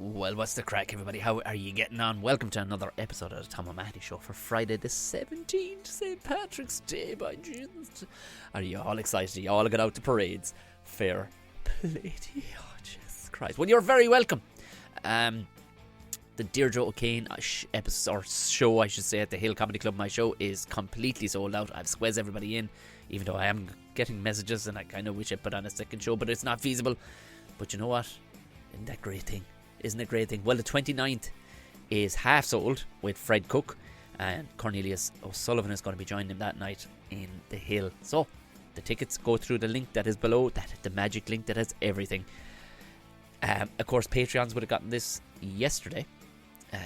Well, what's the crack, everybody? How are you getting on? Welcome to another episode of the Tom O'Mahony Show for Friday the 17th, St. Patrick's Day, by Jesus. Are you all excited? Are you all got out to parades? Fair play to you. Oh, Jesus Christ. Well, you're very welcome. The Deirdre O'Kane episode, or show, I should say, at the Hill Comedy Club, my show, is completely sold out. I've squeezed everybody in, even though I am getting messages and I kind of wish I put on a second show, but it's not feasible. But you know what? Isn't that great thing? Isn't it a great thing? Well, the 29th is half sold with Fred Cook, and Cornelius O'Sullivan is going to be joining him that night in the Hill. So the tickets, go through the link that is below, the magic link that has everything. Of course, Patreons would have gotten this yesterday.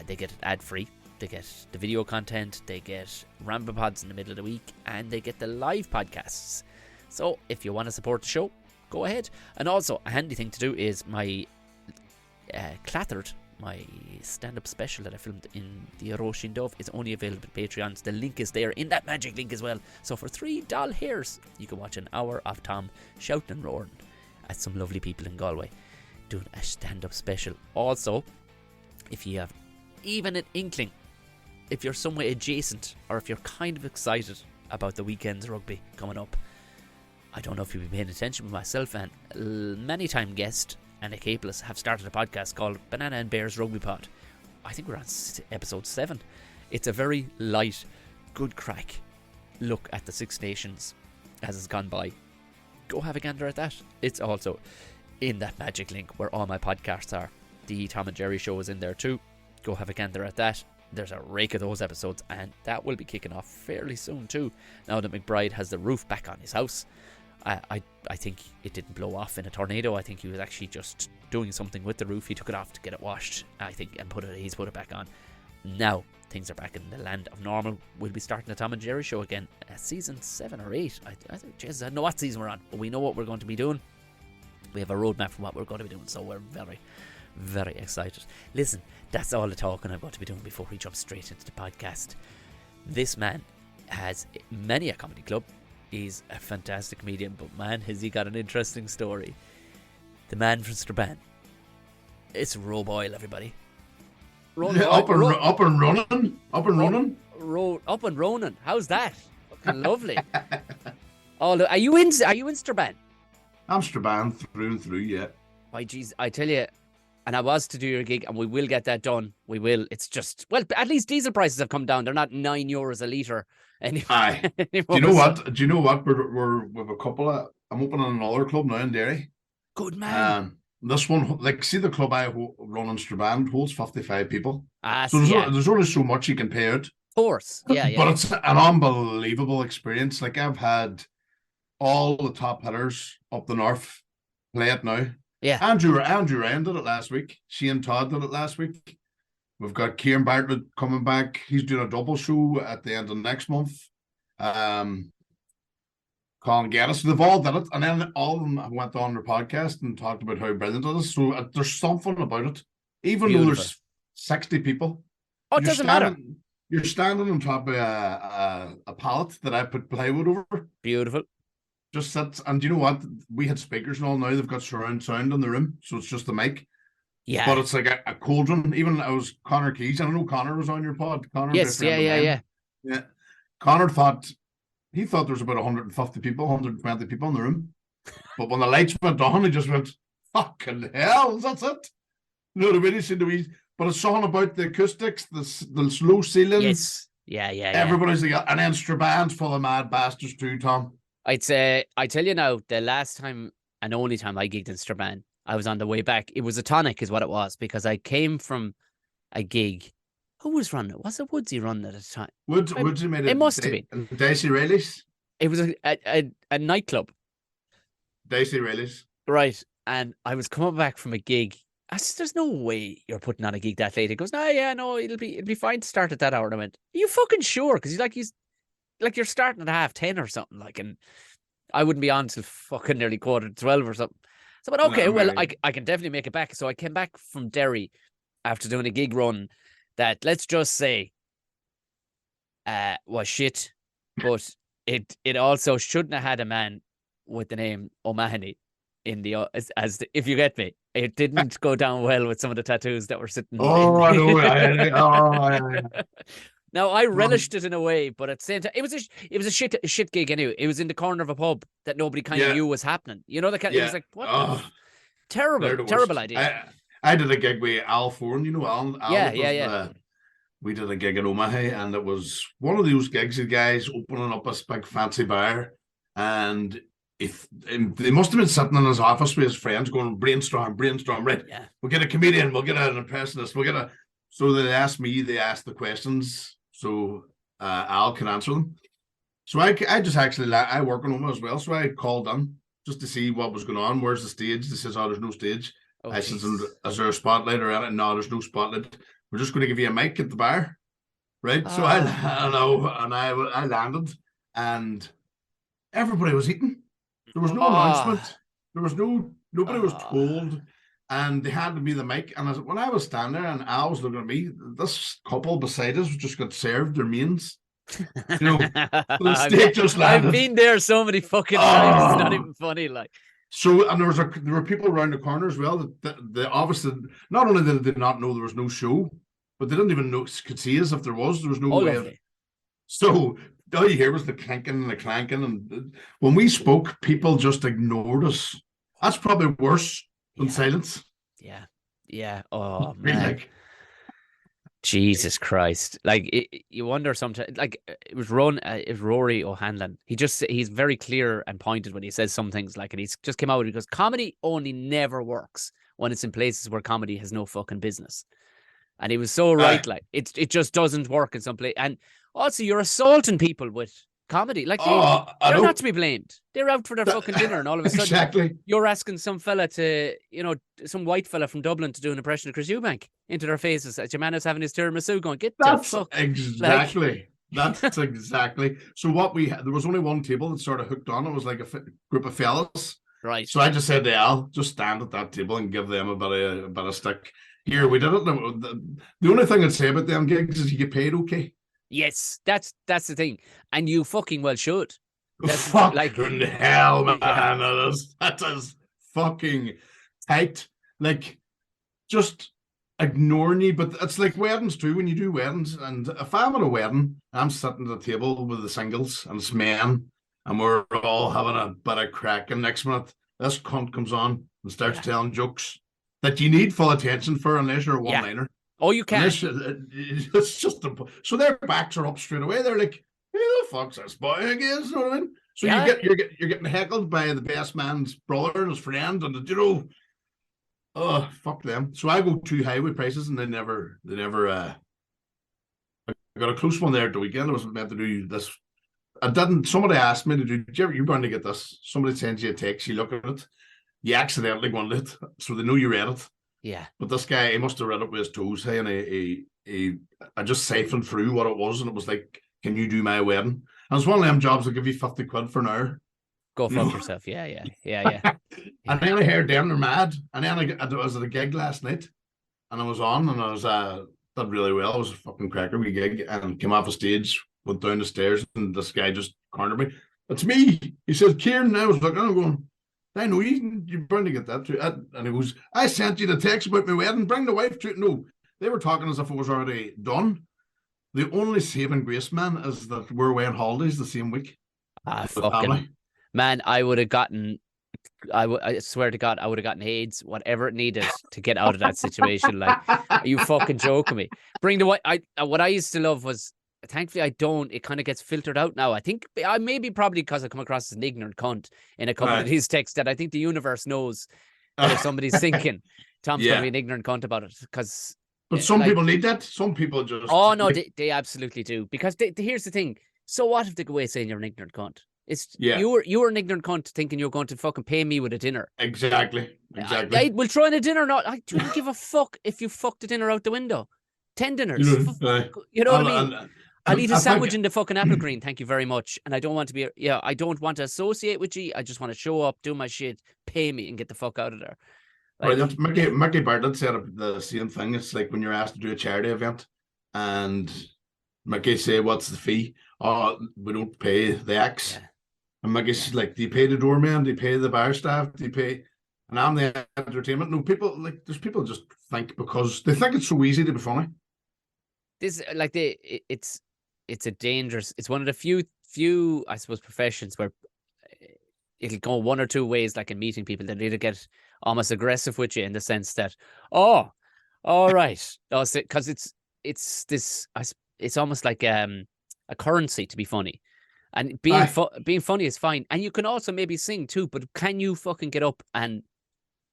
They get it ad-free. They get the video content, they get Ramble Pods in the middle of the week, and they get the live podcasts. So if you want to support the show, go ahead. And also, a handy thing to do is my Clattered, my stand-up special that I filmed in the Roisin Dove, is only available to Patreons. The link is there in that magic link as well. So for $3 hairs, you can watch an hour of Tom shouting and roaring at some lovely people in Galway doing a stand-up special. Also, if you have even an inkling, if you're somewhere adjacent, or if you're kind of excited about the weekend's rugby coming up, I don't know if you've been paying attention, but myself and many time guest Anna Capeless have started a podcast called Banana and Bears Rugby Pod. I think we're on episode 7. It's a very light, good crack look at the Six Nations as it's gone by. Go have a gander at that. It's also in that magic link where all my podcasts are. The Tom and Jerry Show is in there too. Go have a gander at that. There's a rake of those episodes, and that will be kicking off fairly soon too. Now that McBride has the roof back on his house. I think it didn't blow off in a tornado. I think he was actually just doing something with the roof. He took it off to get it washed, I think, and he's put it back on. Now things are back in the land of normal. We'll be starting the Tom and Jerry Show again, season 7 or 8. I think, Jesus, I don't know what season we're on, but we know what we're going to be doing. We have a roadmap for what we're going to be doing, so we're very, very excited. Listen, that's all the talking I'm going to be doing before we jump straight into the podcast. This man has many a comedy club. He's a fantastic comedian, but man, has he got an interesting story. The man from Strabanter. It's Ronan Boyle, everybody. Up and running. Up and Ronan. How's that? Fucking lovely. Oh, look, are you in Strabanter? I'm Strabanter through and through, yeah. Why, geez, I tell you, and I was to do your gig, and we will get that done. We will. It's just, well, at least diesel prices have come down. They're not €9 a litre anymore. Aye. Do you know what? We're with a couple of. I'm opening another club now in Derry. Good man. This one, like, see the club I run in Strabanter holds 55 people. So there's only so much you can pay out. Of course, yeah. But it's an unbelievable experience. Like, I've had all the top hitters up the north play it now. Yeah. Andrew Ryan did it last week. Shane Todd did it last week. We've got Kieran Bartlett coming back. He's doing a double show at the end of next month. Colin Geddes. They've all done it. And then all of them went on their podcast and talked about how brilliant it is. So there's something about it. Even though there's 60 people. Oh, it doesn't matter. You're standing on top of a pallet that I put plywood over. Beautiful. Just sits, and you know what? We had speakers and all. Now they've got surround sound in the room, so it's just the mic. Yeah, but it's like a cauldron. Even I was Connor Keys. I know Connor was on your pod. Connor, yes, yeah. Connor thought there was about 150 people, 120 people in the room, but when the lights went on, he just went, "Fucking hell, that's it." No, the way seemed to be, but it's something about the acoustics, the low ceilings. Yes, yeah. Everybody's like, and then Straban's full of mad bastards too, Tom. I'd say, I tell you now, the last time and only time I gigged in Straban, I was on the way back. It was a tonic is what it was, because I came from a gig. Who was running it? Was it Woodsy running it at the time? Woodsy made it. It must have been. Dicey Rayleigh's? It was a nightclub. Dicey Rayleigh's. Right. And I was coming back from a gig. I said, there's no way you're putting on a gig that late. He goes, no, it'll be fine to start at that hour. And I went, are you fucking sure? Because he's like, you're starting at 10:30 or something, like, and I wouldn't be on till fucking nearly 11:45 or something. So, but okay, well, I can definitely make it back. So I came back from Derry after doing a gig run that, let's just say, was shit, but it also shouldn't have had a man with the name O'Mahony in the if you get me. it didn't go down well with some of the tattoos that were sitting. Oh, I know. Now I relished it in a way, but at the same time, it was a shit gig anyway. It was in the corner of a pub that nobody kind of knew was happening. You know, it was like what the terrible idea. I did a gig with Al Foran, you know Al. Yeah. We did a gig in Omaha, and it was one of those gigs of guys opening up a big fancy bar, and if they must have been sitting in his office with his friends going brainstorm, right? Yeah. We'll get a comedian, we'll get an impressionist, so they asked the questions, so Al can answer them. So I just actually I work on Omaha as well, so I called in just to see what was going on. Where's the stage? They says, oh, there's no stage. I said, is there a spotlight or anything? No, there's no spotlight. We're just going to give you a mic at the bar, right? So I landed, and everybody was eating. There was no announcement. There was nobody was told, and they handed me the mic. And when I was standing there, and Al was looking at me, this couple beside us just got served their mains. You know, the steak just landed. I've been there so many fucking times. It's not even funny, like. So, and there were people around the corner as well that obviously not only did they not know there was no show, but they didn't even could see us if there was no way of. So all you hear was the clanking and the clanking, and when we spoke, people just ignored us. That's probably worse than silence. Yeah. Oh man. Jesus Christ! Like you wonder sometimes. Like it was Rory O'Hanlon. He's very clear and pointed when he says some things. Like, and he's just came out because comedy only never works when it's in places where comedy has no fucking business. And he was so right. Like it just doesn't work in some place. And also, you're assaulting people with comedy. Like they're not to be blamed. They're out for their fucking dinner, and all of a sudden, you're asking some fella some white fella from Dublin to do an impression of Chris Eubank into their faces as your man is having his tiramisu, going, get the fuck. Exactly. That's exactly. So there was only one table that sort of hooked on. It was like a group of fellas. Right. So I just said to Al, just stand at that table and give them a bit of stick. Here, we did it. The only thing I'd say about them gigs is you get paid okay. Yes, that's the thing. And you fucking well should. Fucking hell, man. Yeah. That is fucking tight. Like, just ignoring you. But it's like weddings too, when you do weddings. And if I'm at a wedding, I'm sitting at the table with the singles and it's men, and we're all having a bit of crack. And next minute, this cunt comes on and starts telling jokes that you need full attention for unless you're a one-liner. Oh, you can. It's just so their backs are up straight away. They're like, "Who the fuck's this boy again?" You know what I mean? So you're getting heckled by the best man's brother and his friend, and fuck them. So I go too high with prices, and they never. I got a close one there at the weekend. I was meant to do this. I didn't. Somebody asked me to do. You're going to get this. Somebody sends you a text. You look at it. You accidentally wanted it, so they know you read it. Yeah. But this guy, he must have read it with his toes, hey, and I just siphoned through what it was, and it was like, can you do my wedding? And it's one of them jobs that give you 50 quid for an hour. Go fuck yourself. Yeah. And then I heard them, they're mad. And then I was at a gig last night, and I was on, and I was did really well. It was a fucking cracker wee gig, and came off the stage, went down the stairs, and this guy just cornered me. It's me. He said, Kieran. And I was looking, I'm going, I know you're bound to get that too. And he goes, I sent you the text about my wedding. Bring the wife to it. No, they were talking as if it was already done. The only saving grace, man, is that we're away on holidays the same week. Man, I would have gotten, I swear to God, I would have gotten AIDS, whatever it needed to get out of that situation. Like, are you fucking joking me? Bring the wife. What I used to love was, thankfully I don't, it kind of gets filtered out now. I think I maybe probably because I come across as an ignorant cunt in a couple of these texts, that I think the universe knows that if somebody's thinking Tom's going to be an ignorant cunt about it, because but some people need that. Some people just they absolutely do, because here's the thing. So what if they go away saying you're an ignorant cunt? It's you were an ignorant cunt thinking you're going to fucking pay me with a dinner. Exactly. I will throw in a dinner. I don't give a fuck if you fucked the dinner out the window. 10 dinners. You know what I mean? I'll eat a sandwich in the fucking apple green, thank you very much. And I don't want to be, I don't want to associate with you. I just want to show up, do my shit, pay me, and get the fuck out of there. Like, right, Mickey Bartlett said the same thing. It's like when you're asked to do a charity event, and Mickey say, "What's the fee?" Oh, we don't pay the X. Yeah. And Mickey's like, "Do you pay the doorman? Do you pay the bar staff? Do you pay?" and I'm the entertainment. No, people like there's people just think because they think it's so easy to be funny. This like it's a dangerous. It's one of the few I suppose professions where it'll go one or two ways. Like in meeting people, they'll either get almost aggressive with you in the sense that, oh, all right, because it's this. It's almost like a currency to be funny. And being funny is fine. And you can also maybe sing too, but can you fucking get up and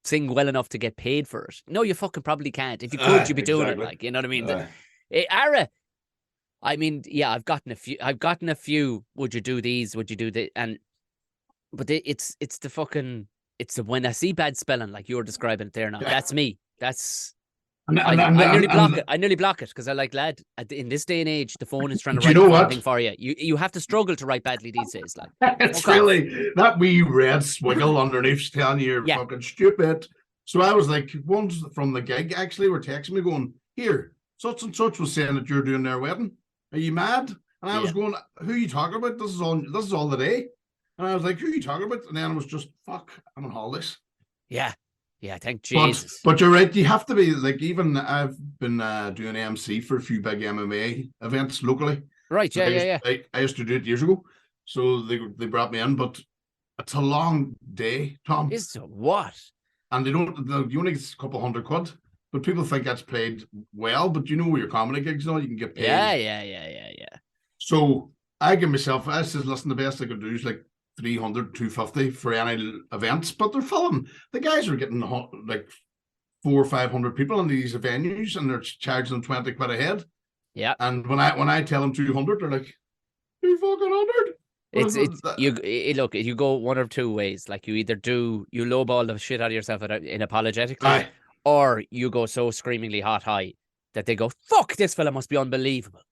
sing well enough to get paid for it? No, you fucking probably can't. If you could, you'd be doing it. Like, you know what I mean? Ara, I mean, yeah, I've gotten a few. Would you do these? Would you do the? But it's the fucking. It's the when I see bad spelling, like you're describing it there now. That's me. That's. I nearly block it. I nearly block it because I like, lad, in this day and age, the phone is trying to write the fucking thing for you. You have to struggle to write badly these days. Like it's really that wee red swiggle underneath telling you you're fucking stupid. So I was like, ones from the gig actually were texting me going, here, such and such was saying that you're doing their wedding. Are you mad? And I was going, who are you talking about? This is all the day. And I was like, who are you talking about? And then it was just, fuck, I'm on holidays. Yeah. Yeah, thank Jesus. But you're right. You have to be like, even I've been doing MC for a few big MMA events locally. Right. Yeah. I used to do it years ago, so they brought me in. But it's a long day, Tom. It's what? And you only get a couple £100, but people think that's played well. But you know where your comedy gigs are, you can get paid. Yeah. So I give myself, I says, listen, the best I could do is like 300, 250 for any events, but they're filling. The guys are getting like 400 or 500 people in these venues, and they're charging them 20 quid a head. Yeah. And when I tell them 200, they're like, "You fucking 100." Look, you go one of two ways. Like you either you lowball the shit out of yourself inapologetically, or you go so screamingly high that they go, "Fuck, this fella must be unbelievable."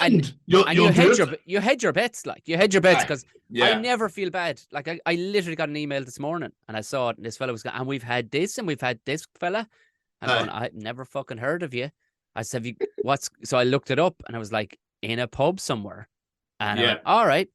And you hedge your bets, like you hedge your bets, because I never feel bad. Like I literally got an email this morning and I saw it, and this fella was going, and we've had this and we've had this fella. I'm going, I've never fucking heard of you. I said, so I looked it up and I was like, in a pub somewhere. And I went, all right,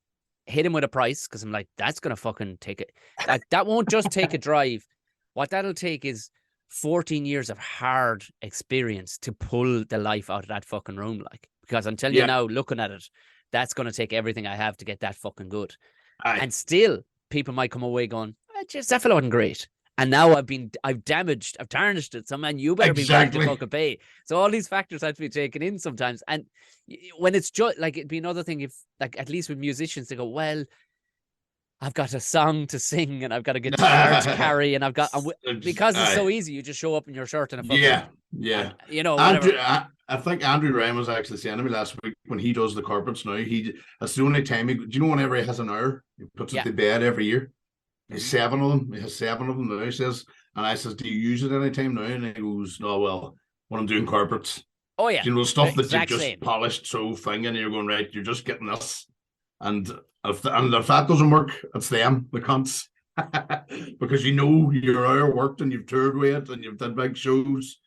hit him with a price, because I'm like, that's gonna fucking take it. Like that won't just take a drive. What that'll take is 14 years of hard experience to pull the life out of that fucking room, like. Because I'm telling you now, looking at it, that's going to take everything I have to get that fucking good. And still, people might come away going, that fella wasn't great. And now I've tarnished it. So, man, you better be willing to fucking pay. So all these factors have to be taken in sometimes. And when it's just, like, it'd be another thing if, like, at least with musicians, they go, well, I've got a song to sing and I've got a guitar to carry and because it's so easy, you just show up in your shirt and a fucking... Yeah. Andrew, I think Andrew Ryan was actually saying to me last week, when he does the carpets now, that's the only time do you know whenever he has an hour, he puts it to bed every year. He's 7 of them. He has 7 of them now, he says. And I says, do you use it any time now? And he goes, oh, well, when I'm doing carpets. Oh, yeah. You know, stuff that you've just polished so thing, and you're going, right, you're just getting this. And if that doesn't work, it's them, the cunts. Because you know your hour worked and you've toured with it and you've done big shows.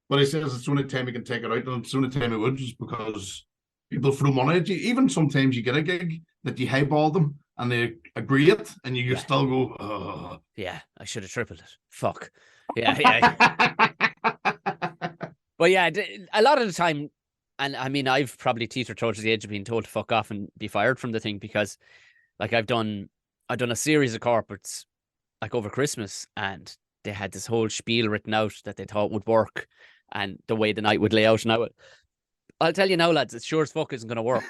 But he says it's the only time he can take it out, and it's the only time he would, just because people throw money at you. Even sometimes you get a gig that you highball them and they agree it, and you still go, oh. Yeah, I should have tripled it. Fuck. Yeah. But yeah, a lot of the time, and I mean, I've probably teetered towards the edge of being told to fuck off and be fired from the thing, because like I've done a series of corporates like over Christmas, and they had this whole spiel written out that they thought would work and the way the night would lay out. And I'll tell you now, lads, it sure as fuck isn't going to work.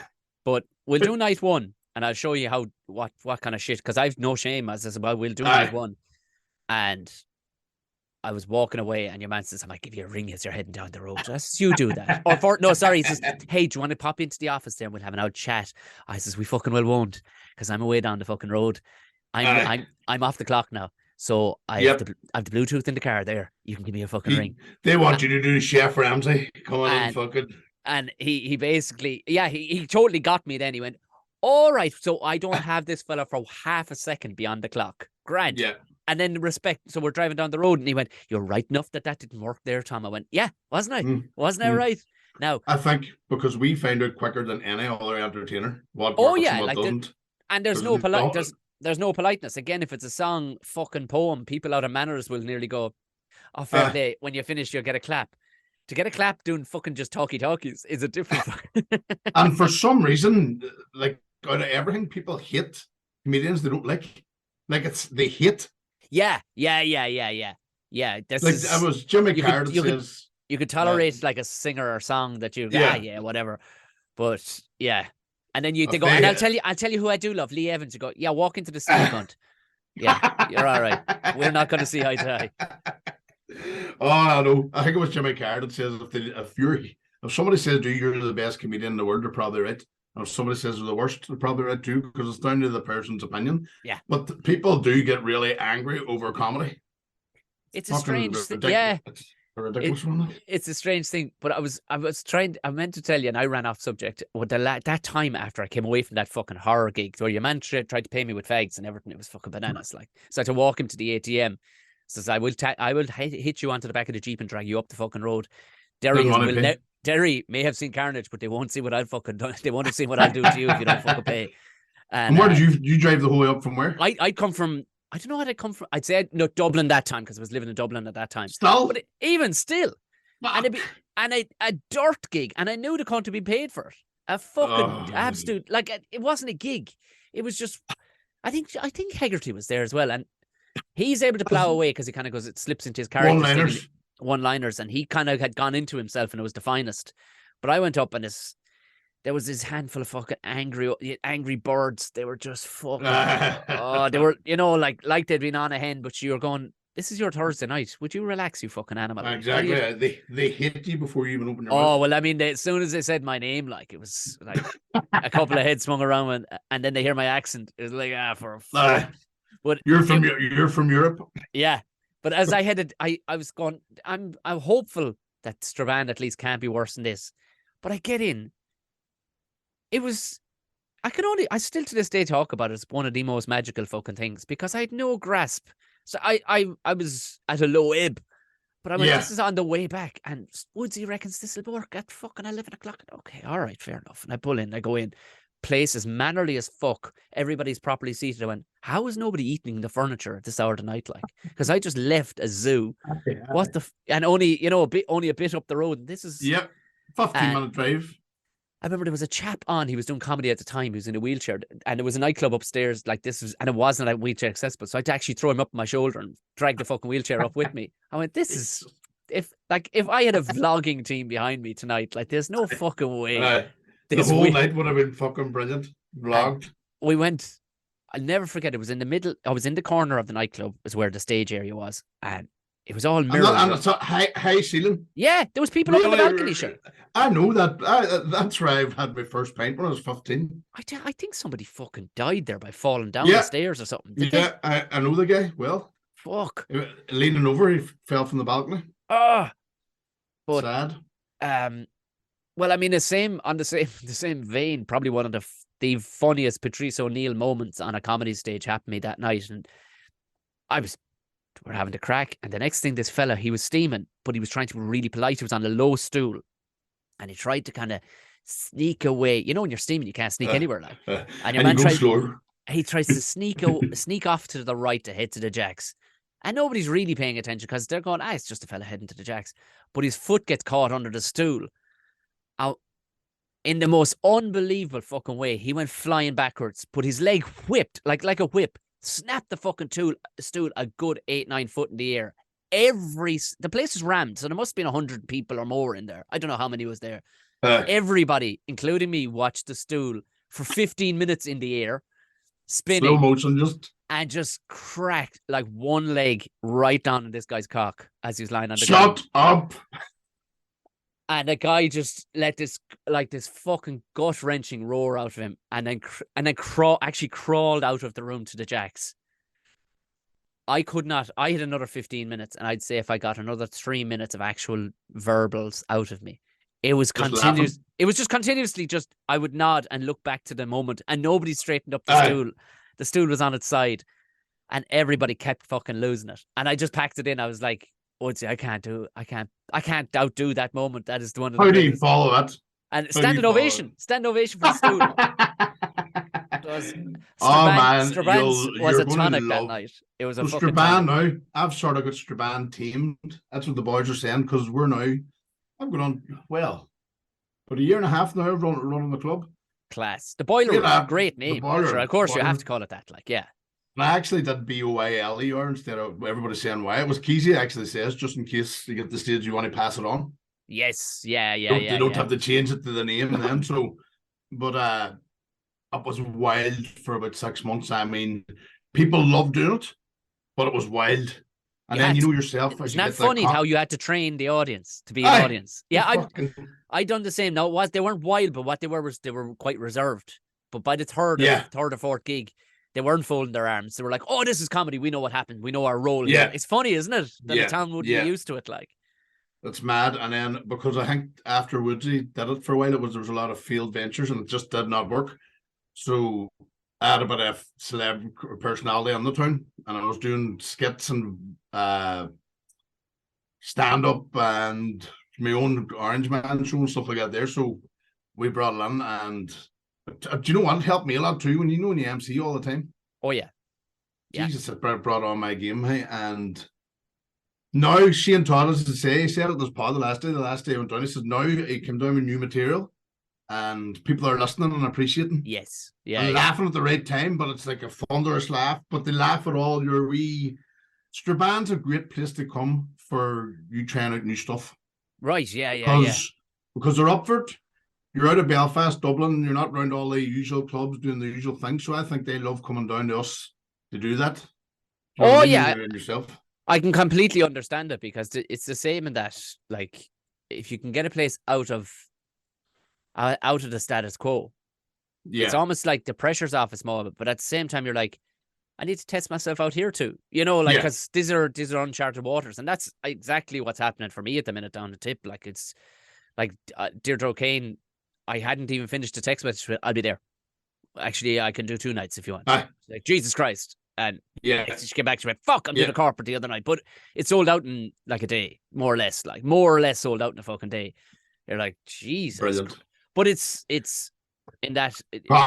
But we'll do night one, and I'll show you what kind of shit, because I've no shame, as I said, well, we'll do night one. And I was walking away, and your man says, I might give you a ring as you're heading down the road. I says, you do that. He says, hey, do you want to pop into the office there and we'll have an old chat? I says, we fucking well won't, because I'm away down the fucking road. I'm off the clock now. So I have the Bluetooth in the car there. You can give me a fucking ring. They want you to do Chef Ramsay. Come on in, fucking. And he basically, he totally got me then. He went, all right, so I don't have this fella for half a second beyond the clock. Grand. Yeah. And then so we're driving down the road, and he went, you're right enough that didn't work there, Tom. I went, yeah, wasn't I? Wasn't I right? Now, I think because we find out quicker than any other entertainer what oh works yeah, and what like doesn't. And there's there's no politeness. Again, if it's a song, fucking poem, people out of manners will nearly go, "Oh, fair play." When you finish, you'll get a clap. To get a clap doing fucking just talkies is a different. And for some reason, like out of everything, people hate comedians they don't like. Like they hate. Yeah. This Like is it was Jimmy you Carr could that you could says, you could tolerate like a singer or song that you yeah, yeah, whatever. But yeah. And then they if go, and they, I'll tell you who I do love, Lee Evans. You go, yeah, walk into the sea, cunt. Yeah, you're all right. We're not going to see eye to eye. Oh, I know. I think it was Jimmy Carr that says if somebody says you're the best comedian in the world, they're probably right. And if somebody says you're the worst, they're probably right too, because it's down to the person's opinion. Yeah. But people do get really angry over comedy. It's a strange thing. Yeah. It's a ridiculous one. It's a strange thing. But I meant to tell you, and I ran off subject. With that time after I came away from that fucking horror gig where your man tried to pay me with fags and everything, it was fucking bananas. Like, so I had to walk him to the ATM. Says, I will hit you onto the back of the Jeep and drag you up the fucking road. Derry may have seen carnage, but they won't see what I'll fucking do. They won't have seen what I'll do to you if you don't fucking pay. And where did you drive the whole way up from where? I come from, I don't know where I'd come from. I'd say Dublin that time because I was living in Dublin at that time. Still? But even still. And a dirt gig, and I knew the cunt to be paid for it. A fucking absolute, like, it wasn't a gig. It was just, I think Hegarty was there as well, and he's able to plow away because he kind of goes, it slips into his character. One-liners, and he kind of had gone into himself, and it was the finest. But I went up, and there was this handful of fucking angry birds. They were just fucking, they were, like they'd been on a hen, but you were going, this is your Thursday night. Would you relax, you fucking animal? Exactly. They hit you before you even open your mouth. Oh, well, I mean, as soon as they said my name, like, it was like a couple of heads swung around, and then they hear my accent. It was like, for a fuck. But you're from Europe. Yeah. But as I headed, I was going, I'm hopeful that Strabanter at least can't be worse than this. But I get in. It was, I still to this day talk about it as one of the most magical fucking things because I had no grasp. So I was at a low ebb. But I went, this is on the way back. And Woodsy reckons this will work at fucking 11 o'clock. Okay, all right, fair enough. And I pull in, I go in. Place is mannerly as fuck. Everybody's properly seated. I went, how is nobody eating the furniture at this hour of the night? Like, because I just left a zoo. What the and only a bit up the road. This is 15-minute drive. I remember there was a chap on. He was doing comedy at the time. He was in a wheelchair, and there was a nightclub upstairs. Like this was, and it wasn't like wheelchair accessible. So I had to actually throw him up my shoulder and drag the fucking wheelchair up with me. I went, this is if I had a vlogging team behind me tonight, like there's no fucking way. The whole night would have been fucking brilliant. Vlogged. We went, I'll never forget, it was in the middle, I was in the corner of the nightclub, is where the stage area was, and it was all mirrors. And it's high ceiling. Yeah, there was people up on the balcony. Sure. I know that. That's where I had my first pint when I was 15. I think somebody fucking died there by falling down the stairs or something. I know the guy well. Fuck. Leaning over, he fell from the balcony. But sad. Well, I mean, the same vein, probably one of the funniest Patrice O'Neill moments on a comedy stage happened to me that night, and we're having to crack, and the next thing, this fella, he was steaming, but he was trying to be really polite. He was on a low stool, and he tried to kind of sneak away. You know, when you're steaming, you can't sneak anywhere, like. And your man he tries to sneak off to the right to head to the jacks, and nobody's really paying attention because they're going, it's just a fella heading to the jacks, but his foot gets caught under the stool. In the most unbelievable fucking way, he went flying backwards, but his leg whipped like a whip, snapped the fucking stool a good 8-9 foot in the air. The place was rammed, so there must have been 100 people or more in there. I don't know how many was there. Everybody, including me, watched the stool for 15 minutes in the air, spinning, slow motion, just cracked like one leg right down in this guy's cock as he was lying on the ground. Shut up. And the guy just let this fucking gut wrenching roar out of him, and then crawled out of the room to the jacks. I could not. I had another 15 minutes, and I'd say if I got another 3 minutes of actual verbals out of me, it was continuous. It was just continuously just. I would nod and look back to the moment, and nobody straightened up the stool. The stool was on its side, and everybody kept fucking losing it. And I just packed it in. I was like, Woodsy, I can't outdo that moment. That is the one. How do you follow that? And stand ovation for the stool. was Oh man, Straban's was you're a going to tonic that love. night. It was a So fucking Straban tonic. now, I've sort of got Straban teamed. That's what the boys are saying because we're now. I'm going on well, but a year and a half now running the club. Class. The Boiler Yeah, Room, great the name. boiler, Sure, of course you have boiler. to call it that. Like, yeah. And I actually did BOYLER instead of everybody saying why. It was Keezy actually says just in case you get to the stage you want to pass it on. Yes. Yeah. They don't Yeah. have to change it to the name then. So, but it was wild for about 6 months. I mean, people loved doing it, but it was wild. And You then had you to. know yourself as Isn't you that get that funny how cock. you had to train the audience to be an Aye, audience? you Yeah, fucking I done the same. Now it was they weren't wild, but what they were was they were quite reserved. But by the yeah, third or fourth gig, they weren't folding their arms. They were like, "Oh, this is comedy. We know what happened. We know our role here." yeah, It's funny, isn't it, that a yeah, town wouldn't be yeah. used to it? Like, That's mad. And then because I think after Woodsy did it for a while, there was a lot of field ventures and it just did not work. So I had a bit of celeb personality on the town, and I was doing skits and stand up and my own Orangeman show and stuff like that there. So we brought it in, and do you know what? It helped me a lot too when you MC all the time. oh yeah, yeah, Jesus, it brought on my game, hey, and now Shane Todd, as to say, he said it this pod the last day I went down. He said now he came down with new material and people are listening and appreciating yes, yeah, and yeah. laughing at the right time, but it's like a thunderous laugh. But they laugh at all your wee. Straban's a great place to come for you trying out new stuff Right, yeah, yeah, yeah. because they're up for it. You're out of Belfast, Dublin. You're not around all the usual clubs doing the usual things. So I think they love coming down to us to do that. You know Oh what I mean? yeah, Yourself. I can completely understand it because it's the same in that, like, if you can get a place out of the status quo, it's Yeah. almost like the pressure's off a small bit. But at the same time, you're like, I need to test myself out here too, like, Yeah. because these are uncharted waters, and that's exactly what's happening for me at the minute down the tip. Like, it's like Deirdre O'Kane, I hadn't even finished the text message. I'll be there. Actually, I can do 2 nights if you want. Like, Jesus Christ. And Yeah. she came back to me, fuck, I'm doing Yeah. a corporate the other night. But it sold out in like a day, more or less sold out in a fucking day. You're like, Jesus. Brilliant. But it's in that.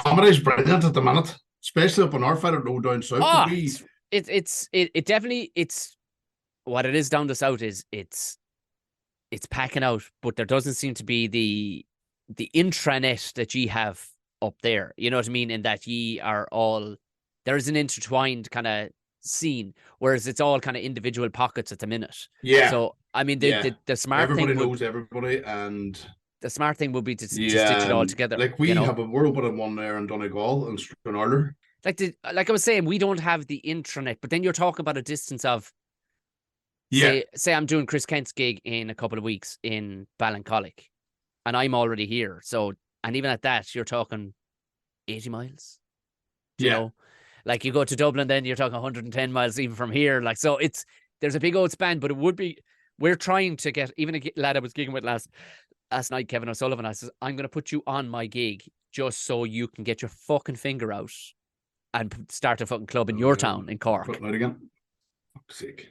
Comedy's brilliant at the minute, especially up in our side, no down south. Oh, it definitely, it's what it is down the south is it's packing out, but there doesn't seem to be the intranet that ye have up there. You know what I mean? In that ye are all, there is an intertwined kind of scene, whereas it's all kind of individual pockets at the minute. Yeah. So I mean, the smart everybody thing knows everybody, and the smart thing would be to stitch it all together. Like we have a world bit of one there in Donegal and Stranraer. Like I was saying, we don't have the intranet, but then you're talking about a distance of, say I'm doing Chris Kent's gig in a couple of weeks in Ballincollig, and I'm already here. So, and even at that, you're talking 80 miles. You know, like you go to Dublin, then you're talking 110 miles even from here. Like, so there's a big old span, but it would be, we're trying to get, even a lad I was gigging with last night, Kevin O'Sullivan, I says, I'm going to put you on my gig just so you can get your fucking finger out and start a fucking club in your town in Cork. Putting out again. Fuck's sake.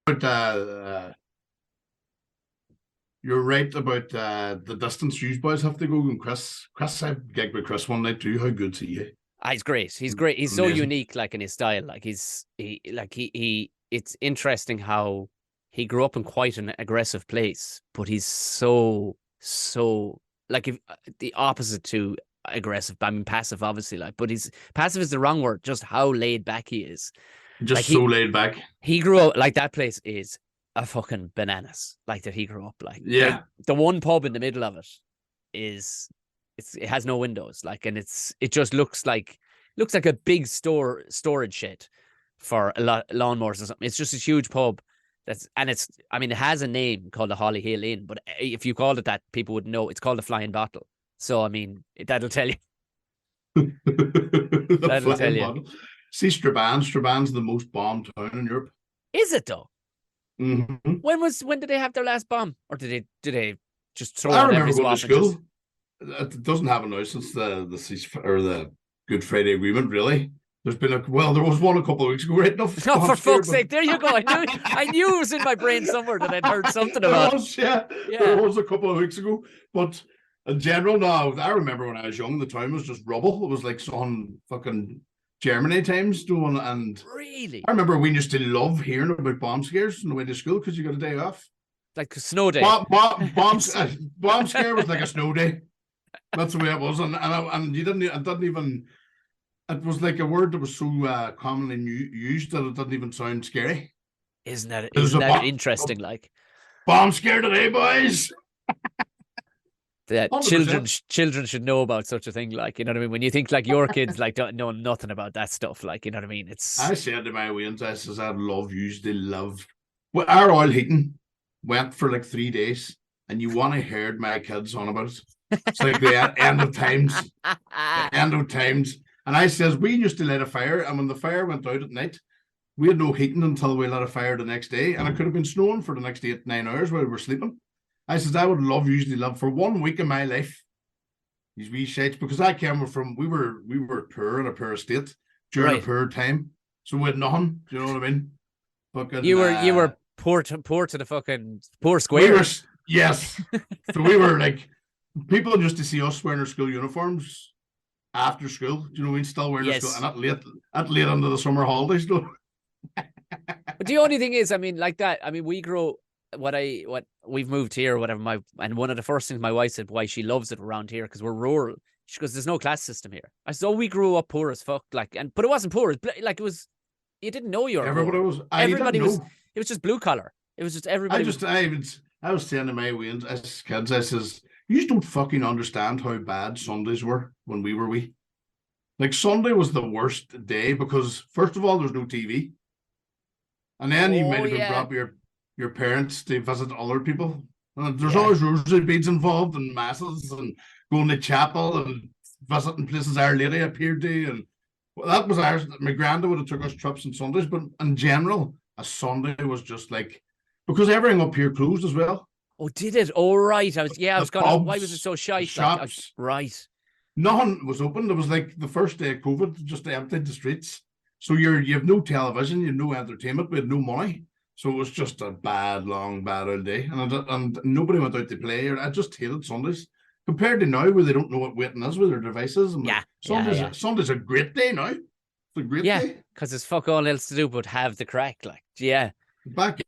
But you're right about the distance you boys have to go. And Chris, I gigged with Chris one night too. How good's he? He's great. He's great. He's amazing. So unique, like in his style. Like he. It's interesting how he grew up in quite an aggressive place, but he's so like if the opposite to aggressive. I mean, passive, obviously. Like, but passive is the wrong word. Just how laid back he is. Just like so laid back. He grew up like that place is a fucking bananas. Like that he grew up like. Yeah. The one pub in the middle of it it has no windows. Like, and it just looks like a big storage shed for a lot lawnmowers or something. It's just a huge pub. It has a name called the Holly Hill Inn, but if you called it that, people would know it's called the Flying Bottle. So I mean, that'll tell you. That'll tell you. Bottle. See, Straban's the most bombed town in Europe. Is it though? Mm-hmm. When did they have their last bomb, or did they just throw? I remember going to school. It doesn't happen now since the Good Friday Agreement. Really, there's been there was one a couple of weeks ago, right? No, for fuck's sake! There you go. I knew it was in my brain somewhere that I'd heard something about. There was a couple of weeks ago, but In general, no, I remember when I was young, the town was just rubble. It was like some fucking Germany times doing, and Really? I remember we used to love hearing about bomb scares on the way to school because you got a day off. Like a snow day. Bomb scare was like a snow day. That's the way it was, and you didn't. It didn't even. It was like a word that was so commonly used that it didn't even sound scary. Isn't that There's isn't a, that interesting? Like bomb scare today, boys. that 100%. children should know about such a thing. Like, you know what I mean? When you think like your kids like don't know nothing about that stuff, like, you know what I mean? It's I said to my Waynes, I says I'd usually love. Well, our oil heating went for like 3 days, and you want to heard my kids on about it. It's like the end of times, the end of times. And I says we used to light a fire, and when the fire went out at night, we had no heating until we lit a fire the next day, and it could have been snowing for the next 8-9 hours while we were sleeping. I says I would usually love for 1 week of my life these wee shades because I came from we were poor in a poor state during a right. poor time, so we had nothing. Do you know what I mean? Fucking You were poor to the fucking poor we were squares. yes, so we were like people used to see us wearing our school uniforms after school. Do you know, we still wearing our school Yes. and at late into the summer holidays. Though. But the only thing is, I mean, like that. I mean, we grow what we've moved here, or whatever. And one of the first things my wife said why she loves it around here because we're rural. She goes, "There's no class system here." I said, "Oh, we grew up poor as fuck." Like, but it wasn't poor. Like it was. You didn't know you were Everybody poor. was. I didn't Everybody was. know. It was just blue collar. It was just everybody was. I was saying to my Waynes as kids, I says, you just don't fucking understand how bad Sundays were when we were wee. Like Sunday was the worst day because first of all, there's no TV. And then you might Oh have been yeah. brought your parents to visit other people. And there's Yeah. always rosary beads involved and masses and going to chapel and visiting places Our Lady appeared to. And well, that was ours. My granddad would have took us trips on Sundays, but in general, a Sunday was just like because everything up here closed as well. Oh, did it? Oh, right. I The was gonna. Why was it pubs, so the shite? Like, shops, right. nothing was open. There was like the first day of COVID, just emptied the streets. So you have no television, you have no entertainment, we had no money. So it was just a bad old day, and nobody went out to play. Or I just hated Sundays compared to now, where they don't know what waiting is with their devices. I'm like, Yeah. Yeah. Yeah. Sunday's a great day now. It's a great Yeah. day. Because there's fuck all else to do but have the crack. Like, yeah. Back,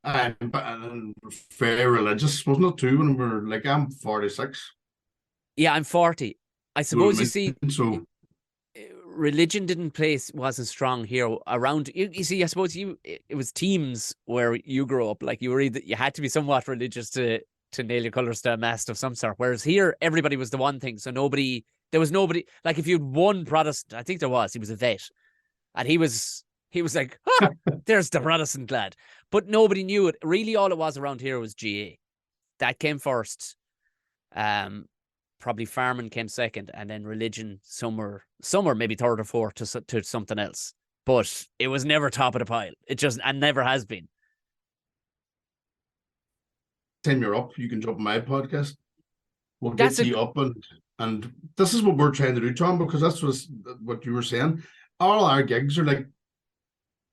I'm very religious, wasn't it too? When we were like, I'm 46. Yeah. I'm 40. I You know what suppose I you see. mean? So Religion wasn't strong here around you see. I suppose it was teams where you grew up, like you had to be somewhat religious to nail your colors to a mast of some sort, whereas here everybody was the one thing, so there was nobody like if you'd one Protestant. I think he was a vet, and he was like, there's the Protestant lad, but nobody knew it really. All it was around here was GA that came first. Probably farming came second, and then religion somewhere maybe third or fourth to something else. But it was never top of the pile. It just and never has been. time you're up, you can jump on my podcast. We'll That's get a you up and this is what we're trying to do, Tom, because that's what you were saying. All our gigs are like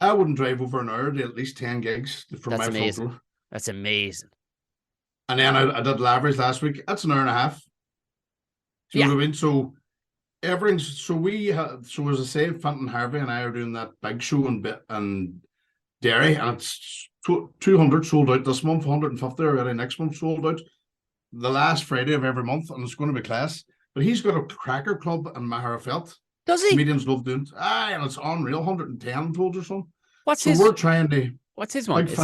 I wouldn't drive over an hour to at least 10 gigs from that's my front amazing. door. That's amazing. And then I did Lavery's last week. That's an hour and a half. Do you Yeah, know what I mean? So everything's so we have so as I say, Fenton Harvey and I are doing that big show in bit and Derry, and it's 200 sold out this month, 150 already next month sold out. The last Friday of every month, and it's going to be class. But he's got a cracker club in Maharafelt. does he? Comedians love doing it. And it's unreal, 110 told or something. What's So his? we're trying to What's his one? big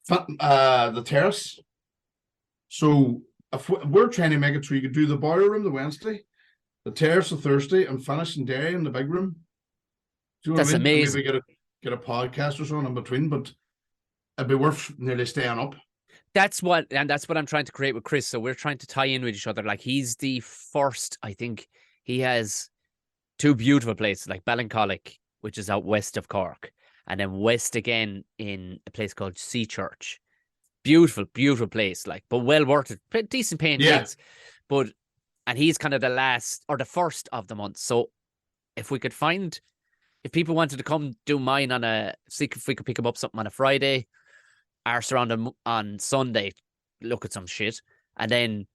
the terrace. So if we're trying to make it so you could do the boiler room the Wednesday, the terrace the Thursday, and finish in Derry in the big room. Do you know what That's I mean? And maybe amazing. get a podcast or something in between, but it'd be worth nearly staying up. That's what I'm trying to create with Chris. So we're trying to tie in with each other. Like he's the first. I think he has two beautiful places, like Ballincollig, which is out west of Cork, and then west again in a place called Sea Church. Beautiful, beautiful place, like, but well worth it. Decent paying gigs. But and he's kind of the last or the first of the month. So if people wanted to come do mine see if we could pick him up something on a Friday, arse around on Sunday, look at some shit, and then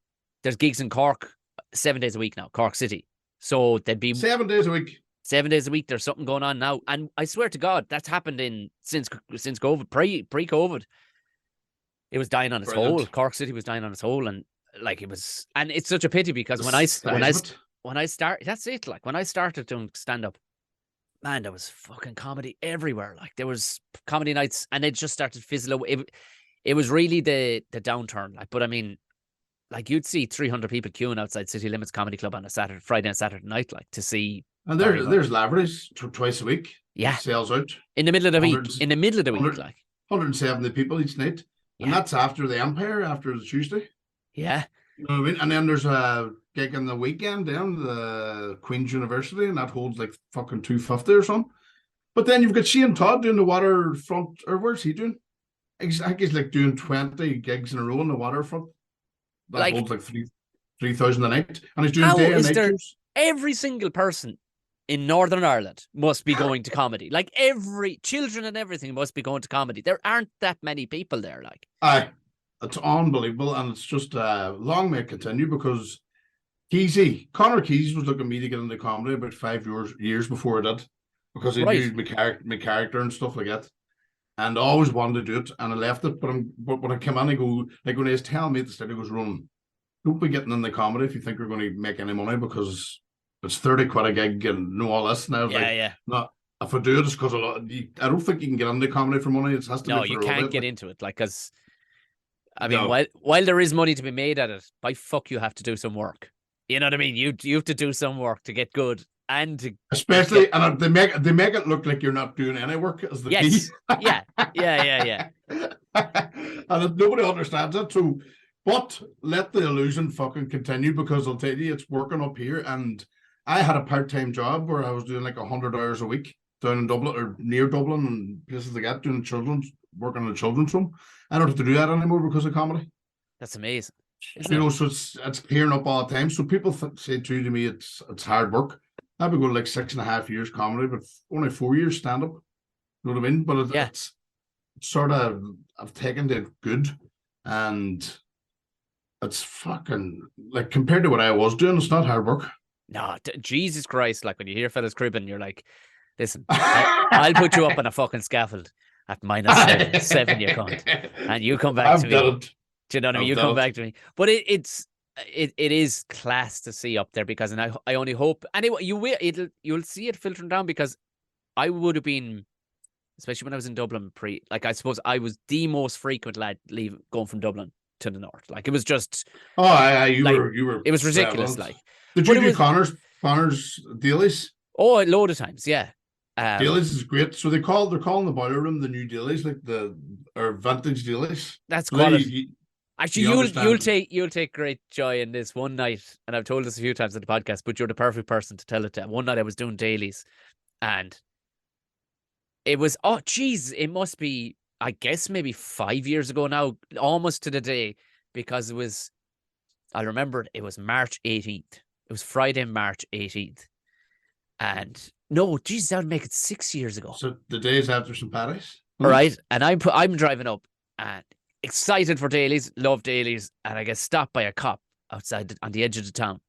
there's gigs in Cork 7 days a week now, Cork City. So there'd be 7 days a week. 7 days a week. There's something going on now, and I swear to God, that's happened since COVID, pre-COVID. It was dying on its Brilliant. hole. Cork City was dying on its hole, and like it was, and it's such a pity because when I start, that's it. Like when I started doing stand up, man, there was fucking comedy everywhere. Like there was comedy nights, and it just started to fizzle away. It was really the downturn. Like, but I mean, like you'd see 300 people queuing outside City Limits Comedy Club on a Friday and Saturday night, like to see. And there's Lavery's twice a week. Yeah, sales out in the middle of the week. In the middle of the week, like 170 people each night, and that's after the Empire, after the Tuesday. Yeah, you know what I mean. And then there's a gig on the weekend down the Queen's University, and that holds like fucking 250 or something. But then you've got Shane Todd doing the waterfront, or where's he doing? I think he's like doing 20 gigs in a row in the waterfront. That holds like 3,000 a night, and he's doing day and night shows. Every single person in Northern Ireland must be going to comedy. Like every children and everything must be going to comedy. There aren't that many people there. Like, it's unbelievable, and it's just long may it continue because Connor Keys was looking at me to get into comedy about 5 years before I did, because he knew my character and stuff like that, and I always wanted to do it, and I left it. But when I came in, I go, like when he was telling me at the start, he goes, Ronan, don't be getting into comedy if you think you're going to make any money, because it's 30 quid a gig and all this. And I was no, if I do it, it's because I don't think you can get into comedy for money. It has to. No, you can't get into it, like, because I mean, while there is money to be made at it, by fuck, you have to do some work. You know what I mean? You have to do some work to get good, and to especially, and they make it look like you're not doing any work as the key. yeah. And nobody understands that. So, but let the illusion fucking continue, because I'll tell you, it's working up here. And I had a part-time job where I was doing like 100 hours a week down in Dublin or near Dublin and places like that, working in a children's home. I don't have to do that anymore because of comedy. That's amazing. So it's clearing up all the time. So people say to me, it's hard work. I've been going like 6.5 years comedy, but only 4 years stand up. You know what I mean? But it's sort of, I've taken it good, and it's fucking, like, compared to what I was doing, it's not hard work. No, Jesus Christ! Like when you hear fellas cribbing, you're like, listen, I'll put you up on a fucking scaffold at -7, you cunt, and you come back to me. Do you know what I mean? You come back to me. But it is class to see up there, because, and I only hope, and you'll see it filtering down, because I would have been, especially when I was in Dublin I suppose I was the most frequent lad going from Dublin to the north. Like it was just you were it was ridiculous. Like, did you do Connor's dailies? Oh, a load of times, yeah. Dailies is great. So they're calling the Boiler Room the new dailies, like or vintage dailies. That's quality. Actually, you'll take great joy in this. One night, and I've told this a few times on the podcast, but you're the perfect person to tell it to. One night I was doing dailies, and it was, it must be, I guess, maybe 5 years ago now, almost to the day, because I remember it was March 18th. It was Friday, March 18th. And no, Jesus, that would make it 6 years ago. So the days after St. Paddy's? All right. And I'm driving up and excited for dailies, love dailies. And I get stopped by a cop outside on the edge of the town.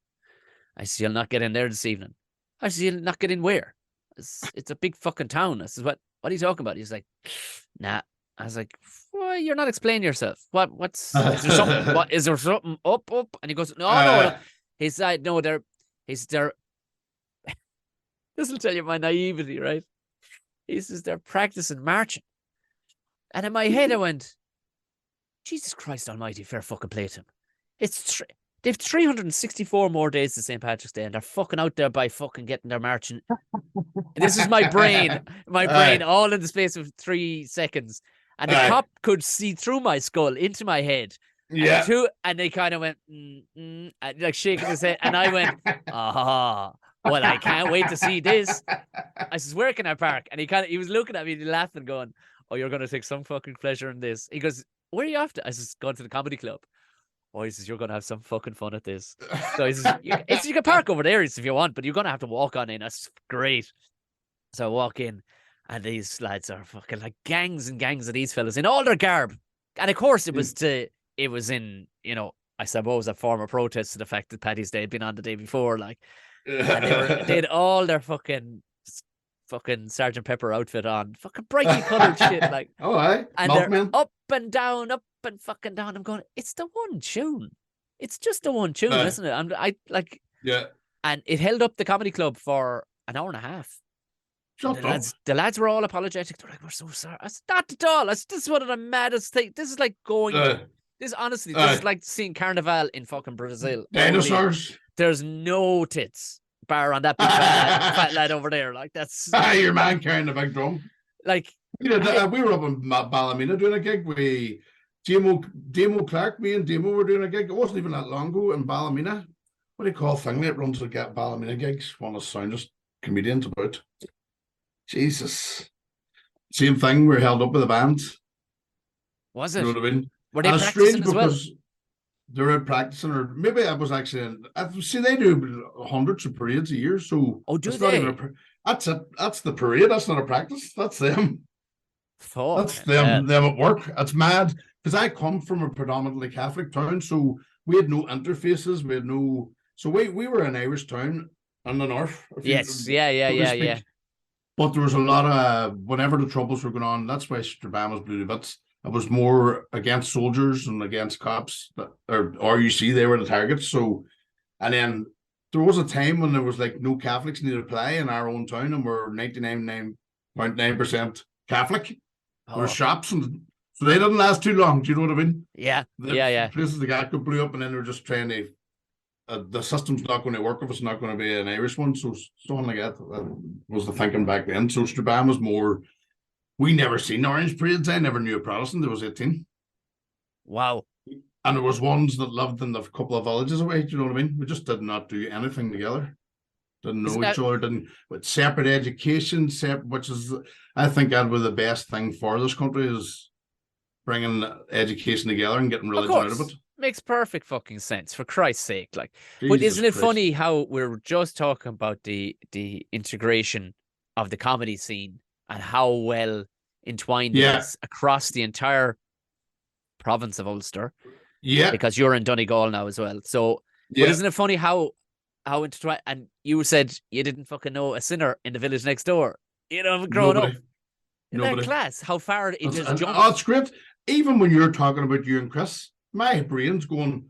I said, you'll not get in there this evening. I said, you'll not get in where? It's a big fucking town. I said, what are you talking about? He's like, nah. I was like, well, you're not explaining yourself. Is there something? Is there something up? And he goes, no. He said, no, they're this will tell you my naivety, right? He says they're practicing marching. And in my head I went, Jesus Christ almighty, fair fucking play to him. They've 364 more days to St. Patrick's Day, and they're fucking out there by fucking getting their marching. This is my brain all in the space of 3 seconds. And the cop could see through my skull into my head. Yeah. And they kind of went, like shaking his head. And I went, well, I can't wait to see this. I says, where can I park? And he was looking at me laughing, going, oh, you're going to take some fucking pleasure in this. He goes, where are you after? I says, going to the comedy club. Oh, he says, you're going to have some fucking fun at this. So he says, you can park over there if you want, but you're going to have to walk on in. That's great. So I walk in, and these lads are fucking like gangs and gangs of these fellas in all their garb. And of course it was in, I suppose, a form of protest to the fact that Paddy's Day had been on the day before, like, and they had all their fucking Sergeant Pepper outfit on, fucking brightly coloured shit, like, oh, aye. and they're Milkman. up and fucking down. I'm going, it's the one tune. It's just the one tune, isn't it? I like, yeah. And it held up the comedy club for an hour and a half. Shut up. The lads were all apologetic. They're like, we're so sorry. I said, not at all. This is one of the maddest things. This is like going. This is like seeing Carnival in fucking Brazil. Dinosaurs. There's no tits bar on that big fat lad over there. Like, that's your man carrying the big drum. Like, we were up in Ballymena doing a gig. Damo Clark, me and Damo were doing a gig. It wasn't even that long ago in Ballymena. What do you call thing that runs to get Ballymena gigs? One of the soundest comedians about. Jesus. Same thing. We're held up with the band. Was it? You know what I mean? Were they practicing as well? They're out practicing, or maybe I was actually. See, they do hundreds of parades a year. So, do they? That's it. That's the parade. That's not a practice. That's them. That's them at work. That's mad. Because I come from a predominantly Catholic town, so we had no interfaces. We had no. So we were an Irish town in the north. Yes. Yeah. But there was a lot of whenever the troubles were going on. That's why Strabanter blew the bits. It was more against soldiers and against cops, or RUC. They were the targets. So, and then there was a time when there was like no Catholics needed to play in our own town, and we're 99.9% Catholic. There were shops, and so they didn't last too long. Do you know what I mean? Yeah. Places the got blew up, and then they're just trying to. The system's not going to work if it's not going to be an Irish one. So something like that was the thinking back then. So Strabane was more. We never seen orange parades. I never knew a Protestant. There was 18. Wow. And there was ones that lived in a couple of villages away. Do you know what I mean? We just did not do anything together. Didn't know each other. Didn't with separate education. Which is, I think, that was the best thing for this country is bringing education together and getting religion out of it. Makes perfect fucking sense, for Christ's sake. Like, Jesus but isn't it Christ. funny how we're just talking about the integration of the comedy scene and how well entwined it is across the entire province of Ulster? Yeah, because you're in Donegal now as well. So, but isn't it funny how intertwined? And you said you didn't fucking know a sinner in the village next door. You know, growing up in that class, how far it has jumped. Oh, it's great. Even when you're talking about you and Chris. My brain's going,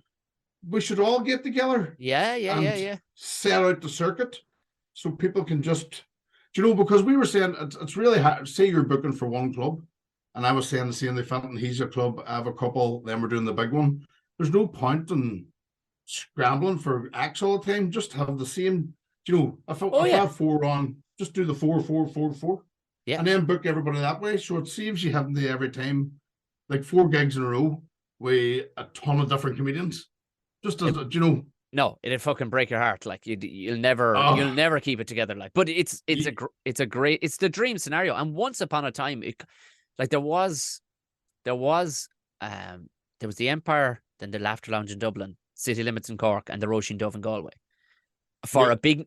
we should all get together. Yeah. Sell out the circuit so people can just, because we were saying it's really hard. Say you're booking for one club, and I was saying the same thing, he's a club, I have a couple, then we're doing the big one. There's no point in scrambling for acts all the time. Just have the same, if I have 4 on, just do the 4, 4, 4, 4. Yeah. And then book everybody that way. So it saves you having to every time, like 4 gigs in a row. With a ton of different comedians, just as no, it'd fucking break your heart. Like you'll never keep it together. Like, but it's the dream scenario. And once upon a time, there was the Empire, then the Laughter Lounge in Dublin, City Limits in Cork, and the Roisin Dove in Galway. For a big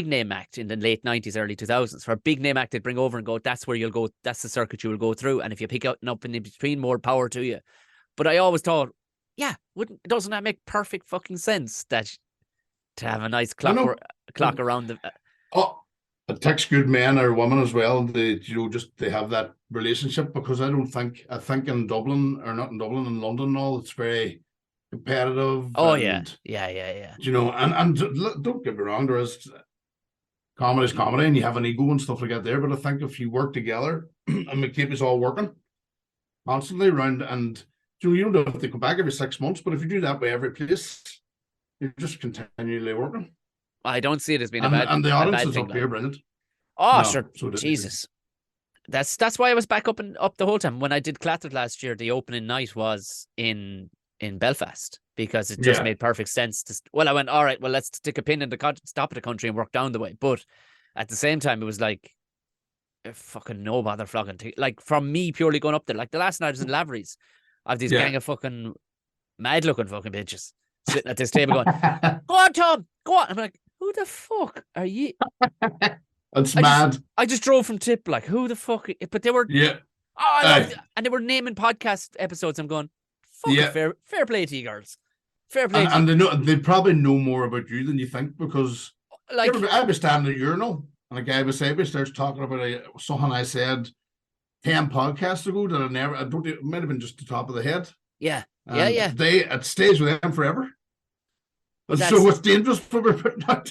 name act in the late 90s, early 2000s, for a big name act, they'd bring over and go, that's where you'll go. That's the circuit you will go through. And if you pick out and up in between, more power to you. But I always thought, doesn't that make perfect fucking sense that to have a nice clock around the. It takes good men or women as well. They have that relationship, because I think in Dublin, or not in Dublin, in London and all, it's very competitive. Oh, and, yeah. And don't get me wrong, there is comedy's comedy, and you have an ego and stuff like that there. But I think if you work together and we keep us all working constantly around, and you don't have to come back every 6 months, but if you do that by every place, you're just continually working. I don't see it as being a bad thing. And the audience is up here, brilliant. Oh, sure. Jesus. That's why I was back up the whole time. When I did Clattered last year, the opening night was in Belfast, because it just made perfect sense. I went, all right, well, let's stick a pin in the top of the country and work down the way. But at the same time, it was like, fucking no bother flogging. Like, from me purely going up there, like the last night I was in Lavery's, I have these gang of fucking mad looking fucking bitches sitting at this table going, go on, Tom, go on. I'm like, who the fuck are you? It's mad. I just drove from Tip, like, who the fuck? But they were, and they were naming podcast episodes. I'm going, fuck, fair play to you girls. Fair play to And them. they probably know more about you than you think, because Like, I was standing in the urinal and a guy beside me starts talking about something I said 10 podcasts ago that I don't, it might have been just the top of the head. yeah, yeah, And yeah. it stays with them forever. But And so that's, it's dangerous for me putting out.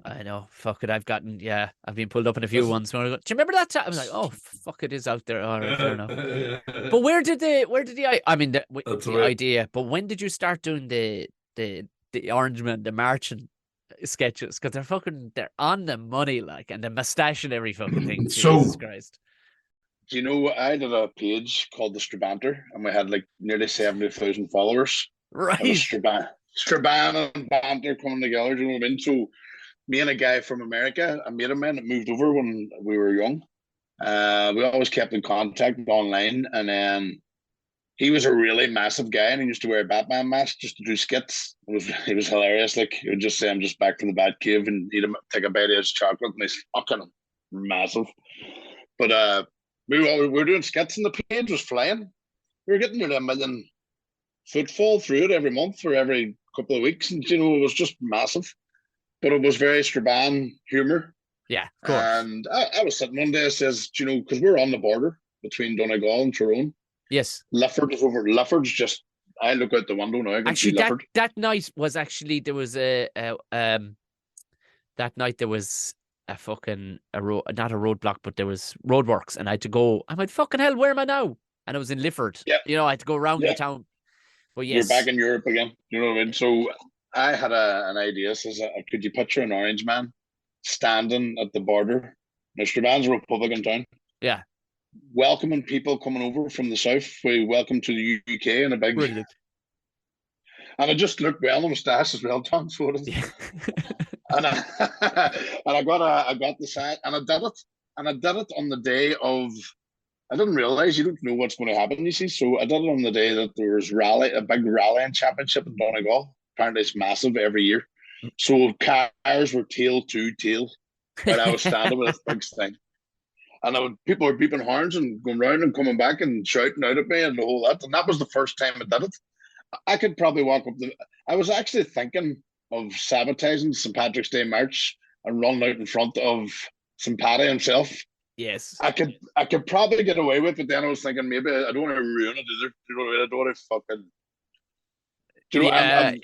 I know. Fuck it. I've been pulled up in a few That's, ones. Where I go, do you remember that time? I was like, oh, fuck, it is out there. All right, fair enough. But I mean, that's the right. idea, but when did you start doing the Orangeman, the marching sketches? Because they're on the money, like, and the mustache and every fucking thing. Jesus So, Christ. Do you know I did a page called the Strabanter, and we had like nearly 70,000 followers. It was Right. Straban and banter coming together. Do you know what I mean? So me and a guy from America, a mate of mine that moved over when we were young. We always kept in contact online, and then he was a really massive guy, and he used to wear a Batman mask just to do skits. He was hilarious. Like he would just say, "I'm just back from the Batcave," and he'd take a bite of his chocolate, and he's fucking massive. But we were doing skits, and the page was flying. We were getting nearly 1 million footfall through it every month or every couple of weeks, and it was just massive. But it was very Straban humor. Yeah, of course. And I was sitting one day, I says, because we're on the border between Donegal and Tyrone. Yes. Lifford is over. Lifford's just, I look out the window now, I can see Actually, Lifford. that night was actually there was that night there was a fucking road, not a roadblock, but there was roadworks, and I had to go. I'm like, fucking hell, where am I now? And I was in Lifford. Yeah. You know, I had to go around the Yeah. town. But You're back yes, in Europe again. You know what I mean? So I had an idea. Says, could you picture an Orangeman standing at the border? Now, Straban's a Republican town. yeah, Welcoming people coming over from the south. We welcome to the UK in a big. brilliant. And I just looked well, the moustache as well, Tom. So it is. Yeah. And I got the sign, and I did it. And I did it on the day of. I didn't realize you don't know what's going to happen. You see, so I did it on the day that there was a big rallying championship in Donegal. Apparently, it's massive every year. So cars were tail to tail while I was standing with this big thing. And people were beeping horns and going round and coming back and shouting out at me and the whole lot. And that was the first time I did it. I could probably walk up I was actually thinking of sabotaging St. Patrick's Day March and running out in front of St. Paddy himself. Yes. I could probably get away with it, but then I was thinking maybe I don't want to ruin it either. You know what I mean? I don't want to fucking. Do you know? Yeah.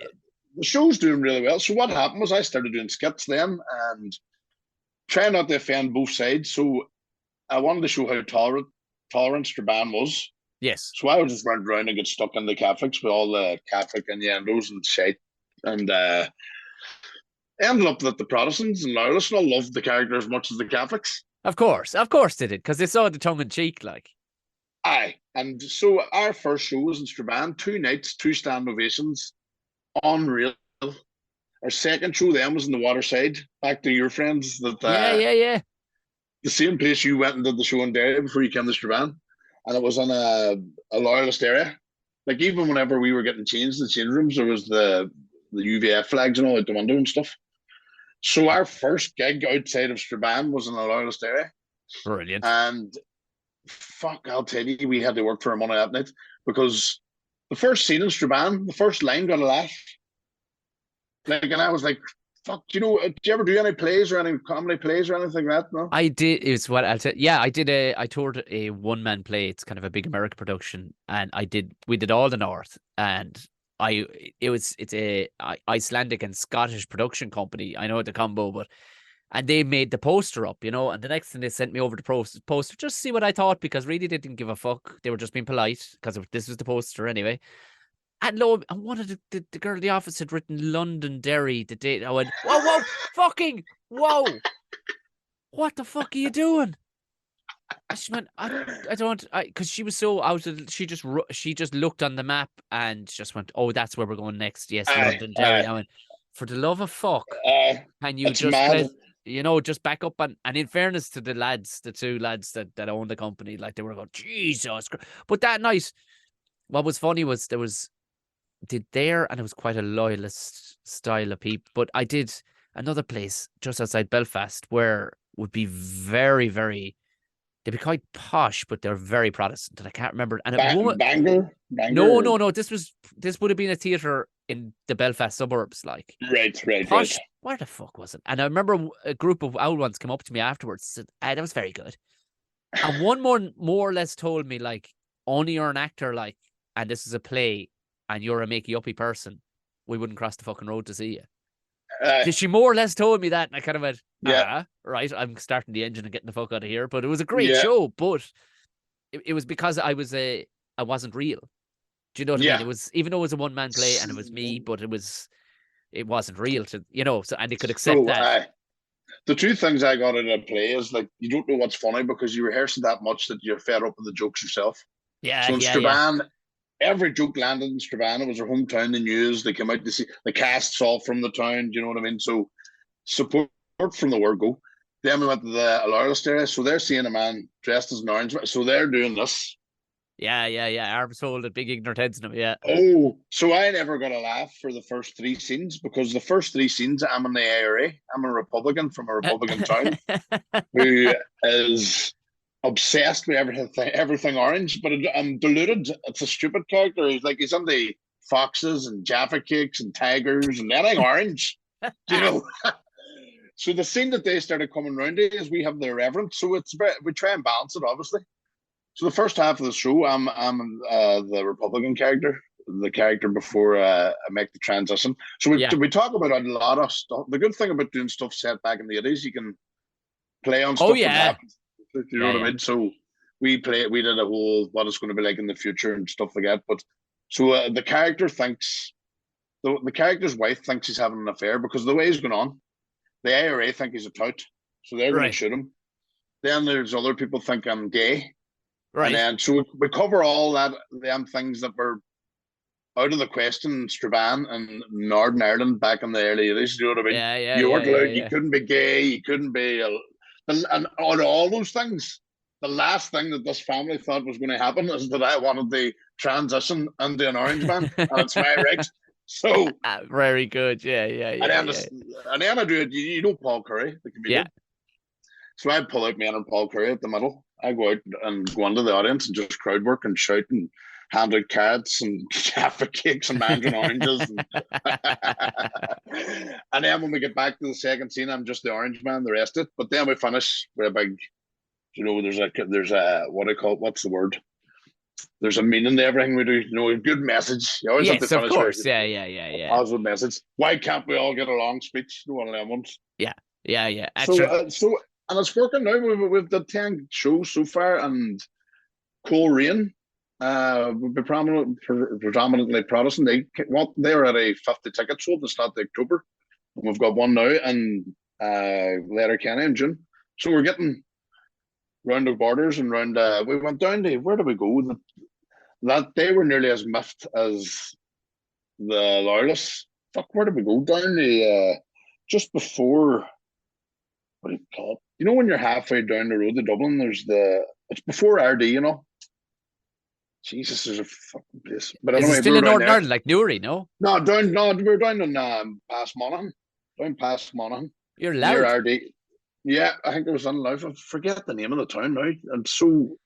The show's doing really well. So what happened was I started doing skits then and trying not to offend both sides. So I wanted to show how tolerant Straban was. Yes. So I would just run around and get stuck in the Catholics with all the Catholic innuendos and shit. And ended up that the Protestants and Loyalists all loved the character as much as the Catholics. Of course they did, because they saw the tongue in cheek, like. Aye. And so our first show was in Straban, 2 nights, 2 stand ovations. Unreal. Our second show then was in the Waterside, back to your friends that Yeah. the same place you went and did the show in Derry before you came to Straban. And it was in a loyalist area. Like even whenever we were getting changed in the change rooms, there was the UVF flags and all out the window and stuff. So our first gig outside of Straban was in a loyalist area. Brilliant. And fuck, I'll tell you, we had to work for our money that night because the first scene in Straban, the first line got a laugh. Like, and I was like, fuck, do you ever do any plays or any comedy plays or anything like that? No? I did. It's what I'll tell. Yeah, I toured a one-man play. It's kind of a big American production, and we did all the North, and it's a Icelandic and Scottish production company. I know the combo, and they made the poster up, and the next thing they sent me over the poster just to see what I thought, because really they didn't give a fuck. They were just being polite because this was the poster anyway. And one of the girl in the office had written Londonderry the date. I went, whoa, fucking, whoa. What the fuck are you doing? And she went, because she was so out of, she just looked on the map and just went, oh, that's where we're going next. Yes, Londonderry. I went, for the love of fuck, can you just just back up and in fairness to the lads, the 2 lads that own the company, like they were going, Jesus Christ. But that night, what was funny was and it was quite a loyalist style of people. But I did another place just outside Belfast where would be very, very, they'd be quite posh, but they're very Protestant. And I can't remember. And Bangor? no. This would have been a theatre in the Belfast suburbs, like. Right. Posh, where the fuck was it? And I remember a group of old ones came up to me afterwards and said, that was very good. And one more or less told me, like, only you're an actor, like, and this is a play, and you're a makey-uppy person, we wouldn't cross the fucking road to see you. She more or less told me that, and I kind of went, right, I'm starting the engine and getting the fuck out of here. But it was a great show, but it was because I wasn't real. Do you know what I mean? It was, even though it was a one-man play and it was me, but it wasn't real to, so, and they could accept that. The two things I got in a play is, like, you don't know what's funny because you rehearse it that much that you're fed up with the jokes yourself. So in Straban, every joke landed in Straban. It was their hometown, the news. They came out to see the cast, all from the town. Do you know what I mean? So support from the word go. Then we went to the Loyalist area. So they're seeing a man dressed as an Orangeman. So they're doing this. Arms folded, big ignorant heads in them. Yeah. Oh, so I never got a laugh for the first three scenes because the first three scenes I'm in the IRA. I'm a Republican from a Republican town who is obsessed with everything orange, but I'm deluded. It's a stupid character. He's into foxes and Jaffa cakes and tigers and anything orange. You know. So the scene that they started coming around to is we have the irreverence. So we try and balance it, obviously. So the first half of the show, I'm the Republican character, the character before I make the transition. So we talk about a lot of stuff. The good thing about doing stuff set back in the 80s, you can play on stuff that happened. You know what I mean? So we did a whole what it's going to be like in the future and stuff like that. But so the character thinks, the character's wife thinks he's having an affair because of the way he's going on. The IRA think he's a tout, so they're going to shoot him. Then there's other people think I'm gay. Right. And then so we cover all them things that were out of the question in Straban and Northern Ireland back in the early 80s. You know what I mean? You weren't allowed, you couldn't be gay, you couldn't be and out of all those things, the last thing that this family thought was going to happen is that I wanted the transition into an Orangeman, and it's my right. So very good. Yeah. And then I do it, you know Paul Curry, the comedian. Yeah. So I pull out me and Paul Curry at the middle. I go out and go into the audience and just crowd work and shout and hand out carrots and Jaffa cakes and mandarin oranges. And then when we get back to the second scene, I'm just the orange man, the rest of it. But then we finish with a big, there's a what I call it, what's the word? There's a meaning to everything we do. A good message. You always have to finish. Of course. Yeah. Positive message. Why can't we all get a long speech? One of them ones. Yeah. So and it's working now. We've done 10 shows so far, and Cole Rain, would be predominantly Protestant. They were at a 50 ticket sold to start October. And we've got one now in Letterkenny in June. So we're getting round of borders and round. We went down to, where did we go? That they were nearly as miffed as the Loyalists. Fuck, where did we go? Down to just before. What do you call it? When you're halfway down the road to Dublin, it's before RD, Jesus, there's a fucking place. But anyway, is it still in Northern Ireland, like Newry, no? No, we're down in past Monaghan. Down past Monaghan. You're loud. Near RD. Yeah, I think it was in Louth. I forget the name of the town now. And so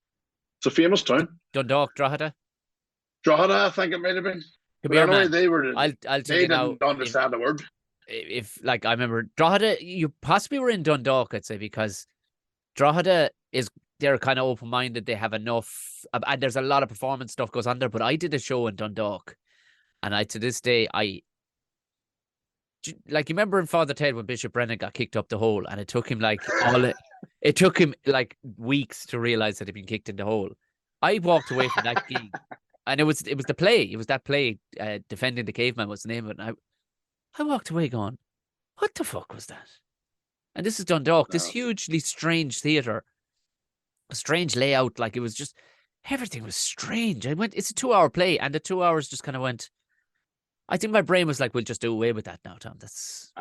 it's a famous town. Dundalk, Drogheda? Drogheda, I think it might have been. But anyway, they were. I'll tell they you now, didn't understand the word. If like I remember Drogheda, you possibly were in Dundalk, I'd say, because Drogheda they're kind of open-minded. They have enough, and there's a lot of performance stuff goes on there. But I did a show in Dundalk, and to this day, you remember in Father Ted when Bishop Brennan got kicked up the hole, and it took him weeks to realize that he'd been kicked in the hole. I walked away from that gig, and it was the play. It was that play, Defending the Caveman was the name of it. And I walked away going, what the fuck was that? And this is Dundalk, this hugely strange theatre, a strange layout. Like, it was just, everything was strange. It's a 2-hour play, and the 2 hours just kind of went. I think my brain was like, we'll just do away with that now, Tom. That's.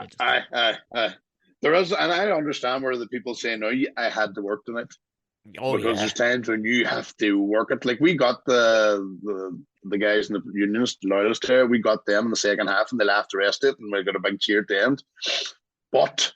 There is, and I understand where the people say, no, I had to work on it. Because there's times when you have to work it. Like, we got the guys in the Unionist Loyalist there, we got them in the second half, and they laughed the rest of it, and we got a big cheer at the end. But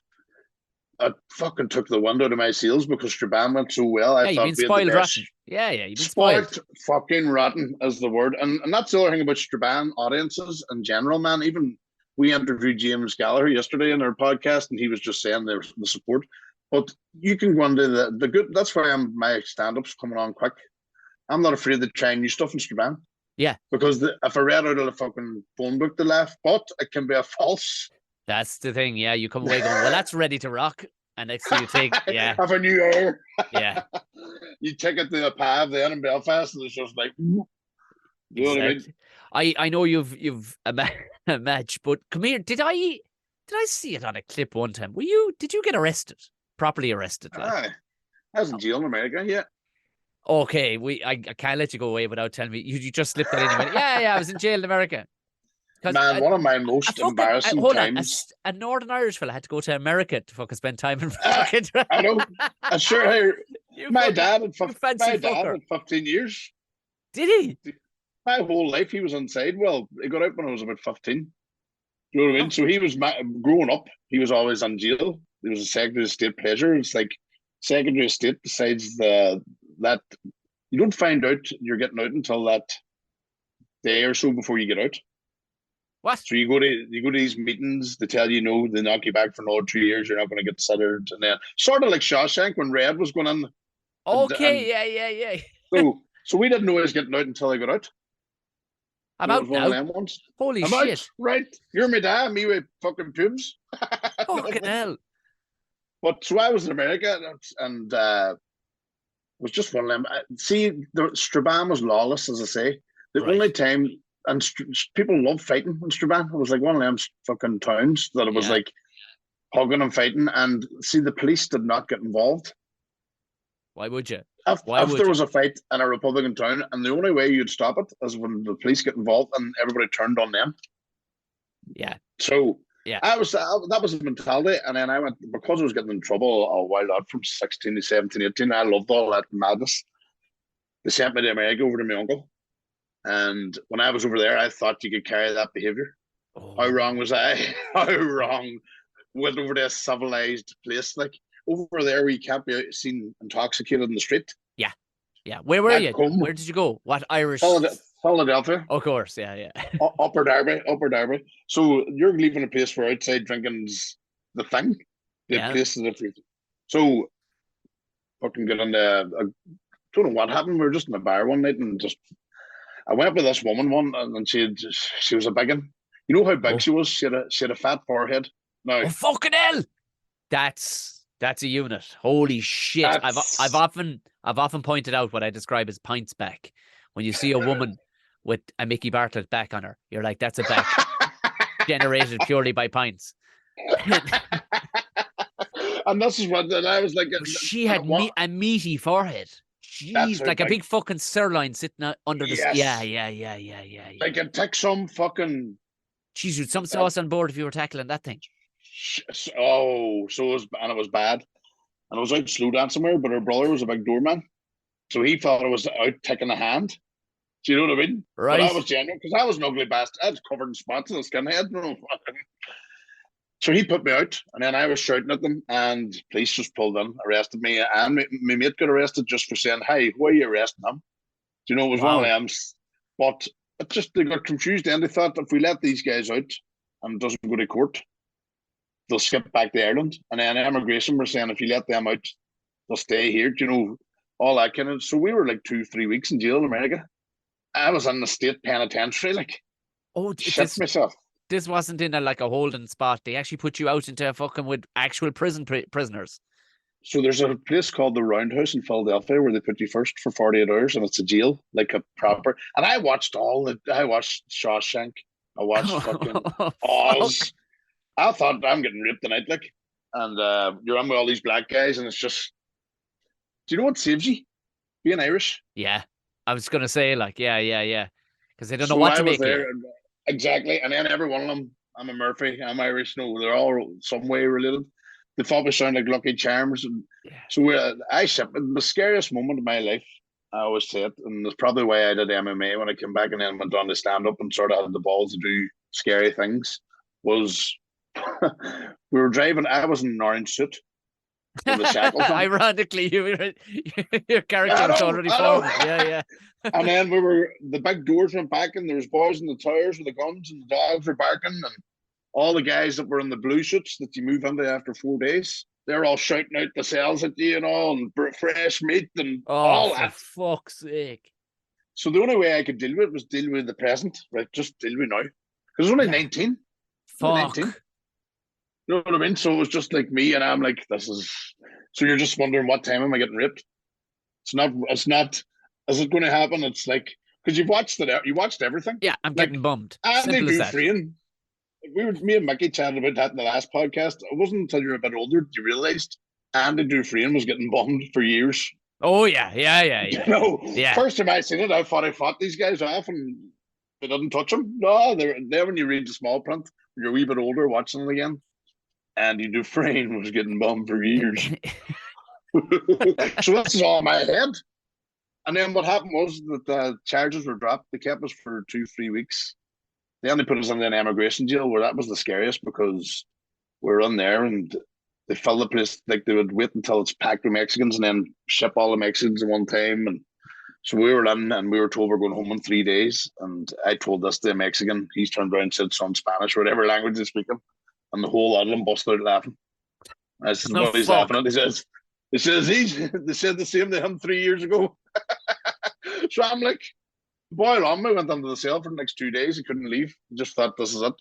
it fucking took the wind out of my sails because Straban went so well. I Yeah, you've thought been we had the spoiled best. rotten. Yeah, you've been spoiled. Spoiled fucking rotten is the word. And that's the other thing about Straban audiences in general, man. Even we interviewed James Gallagher yesterday in our podcast, and he was just saying there's the support. But you can go into the good. That's why my stand-up's coming on quick. I'm not afraid to try new stuff in Straban. Yeah. Because if I read out of the fucking phone book to laugh, but it can be a false. That's the thing. Yeah, you come away going, well, that's ready to rock. And next thing you take, yeah. Have a new air. Yeah. You take it to the pub then in Belfast, and it's just like, you know what I mean? I know you've a match, but come here. Did I see it on a clip one time? Did you get arrested? Properly arrested? Like? I was in jail in America, yeah. Okay, I can't let you go away without telling me. You just slipped that in a minute. Yeah, I was in jail in America. Man, one of my most embarrassing times. A Northern Irish fella had to go to America to fucking spend time in fucking. I know. I sure. My dad had 15 years. Did he? My whole life he was inside. Well, he got out when I was about 15. You know what I mean? So he was growing up. He was always in jail. He was a Secretary of State pleasure. It's like Secretary of State decides that you don't find out you're getting out until that day or so before you get out. What? So you go to these meetings, they tell you no, they knock you back for another 2 years, you're not going to get considered, and then sort of like Shawshank when Red was going in. Okay, yeah. So we didn't know he was getting out until I got out. I'm out now. Holy shit! Out, right, you're my dad, me with fucking pubes. Fucking hell! But so I was in America, and it was just one of them. See, the Straban was lawless, as I say. The only time. And people love fighting in Straban. It was like one of them fucking towns that it was like hugging and fighting. And see, the police did not get involved. Why would you? If there was a fight in a Republican town, and the only way you'd stop it is when the police get involved and everybody turned on them. Yeah. So that was the mentality. And then I went, because I was getting in trouble a while out from 16 to 17, 18. I loved all that madness. They sent me to America over to my uncle. And when I was over there, I thought you could carry that behaviour. Oh. How wrong was I? How wrong? Went over to a civilized place like over there where you can't be seen intoxicated in the street. Yeah. Where were you? Where did you go? What Irish? Philadelphia. Of course, yeah. Upper Derby. So you're leaving a place where outside drinking's the thing. The place is different. So fucking get into. I don't know what happened. We were just in a bar one night and just. I went with this woman and she was a big one. You know how big she was? She had a fat forehead. Now, fucking hell! That's a unit. Holy shit! I've often pointed out what I describe as pints back. When you see a woman with a Mickey Bartlett back on her, you're like, that's a back generated purely by pints. And this is what I was like. She had a meaty forehead. Jeez, like a big fucking sirloin sitting under the... Yes. Yeah. Like it took some fucking... Jeez, with some sauce on board if you were tackling that thing. Oh, it was bad. And I was out slow dancing with her, but her brother was a big doorman. So he thought I was out taking a hand. Do you know what I mean? Right. But I was genuine, because I was an ugly bastard. I was covered in spots in the skinhead. So he put me out, and then I was shouting at them, and police just pulled in, arrested me, and my mate got arrested just for saying, "Hey, why are you arresting him?" Do you know, it was one of them. But they got confused, and they thought if we let these guys out and it doesn't go to court, they'll skip back to Ireland. And then immigration were saying if you let them out, they'll stay here. Do you know, all that kind of. So we were like 2-3 weeks in jail in America. I was in the state penitentiary, like. Shit myself. This wasn't in a holding spot. They actually put you out into a fucking with actual prisoners. So there's a place called the Roundhouse in Philadelphia where they put you first for 48 hours, and it's a jail, like a proper. And I watched Shawshank. I watched fucking Oz. I thought I'm getting raped tonight, like. And you're on with all these black guys, and it's just. Do you know what saves you? Being Irish. Yeah, I was gonna say yeah, because they don't know what to make there. Exactly, and then every one of them, I'm a Murphy, I'm Irish, no, they're all some way related. They thought we sounded like Lucky Charms, and so the scariest moment of my life, I always say it, and that's probably why I did MMA when I came back and then went on to stand up and sort of had the balls to do scary things, was we were driving, I was in an orange suit, with the shackles on. Ironically, your character was already formed. Yeah. And then the big doors went back, and there was boys in the towers with the guns, and the dogs were barking, and all the guys that were in the blue suits that you move into after 4 days, they're all shouting out the cells at you and all, and fresh meat and all for that. Fuck's sake. So the only way I could deal with it was deal with the present, right? Just deal with now. Because only 19. Fuck. 19. You know what I mean? So it was just like me, and I'm like, this is. So you're just wondering, what time am I getting ripped? It's not. Is it going to happen? It's like, because you watched everything. Yeah, I'm getting bummed. Andy Simple as that. Dufresne. Me and Mickey chatted about that in the last podcast. It wasn't until you're a bit older that you realised Andy Dufresne was getting bummed for years. Oh, yeah. You know, first time I seen it, I thought I fought these guys off and they didn't touch him. No, there when you read the small print, you're a wee bit older watching it again. Andy Dufresne was getting bummed for years. So this is all in my head. And then what happened was that the charges were dropped. They kept us for 2-3 weeks. They only put us in an immigration jail, where that was the scariest, because we were in there and they filled the place. Like, they would wait until it's packed with Mexicans and then ship all the Mexicans at one time. And so we were in, and we were told we're going home in 3 days. And I told this to a Mexican. He's turned around and said some Spanish or whatever language he's speaking. And the whole lot of them busted out laughing. I said, what he's laughing at? He says they said the same to him 3 years ago. So I'm like, Boyle on me, went into the cell for the next 2 days. He couldn't leave. He just thought, this is it.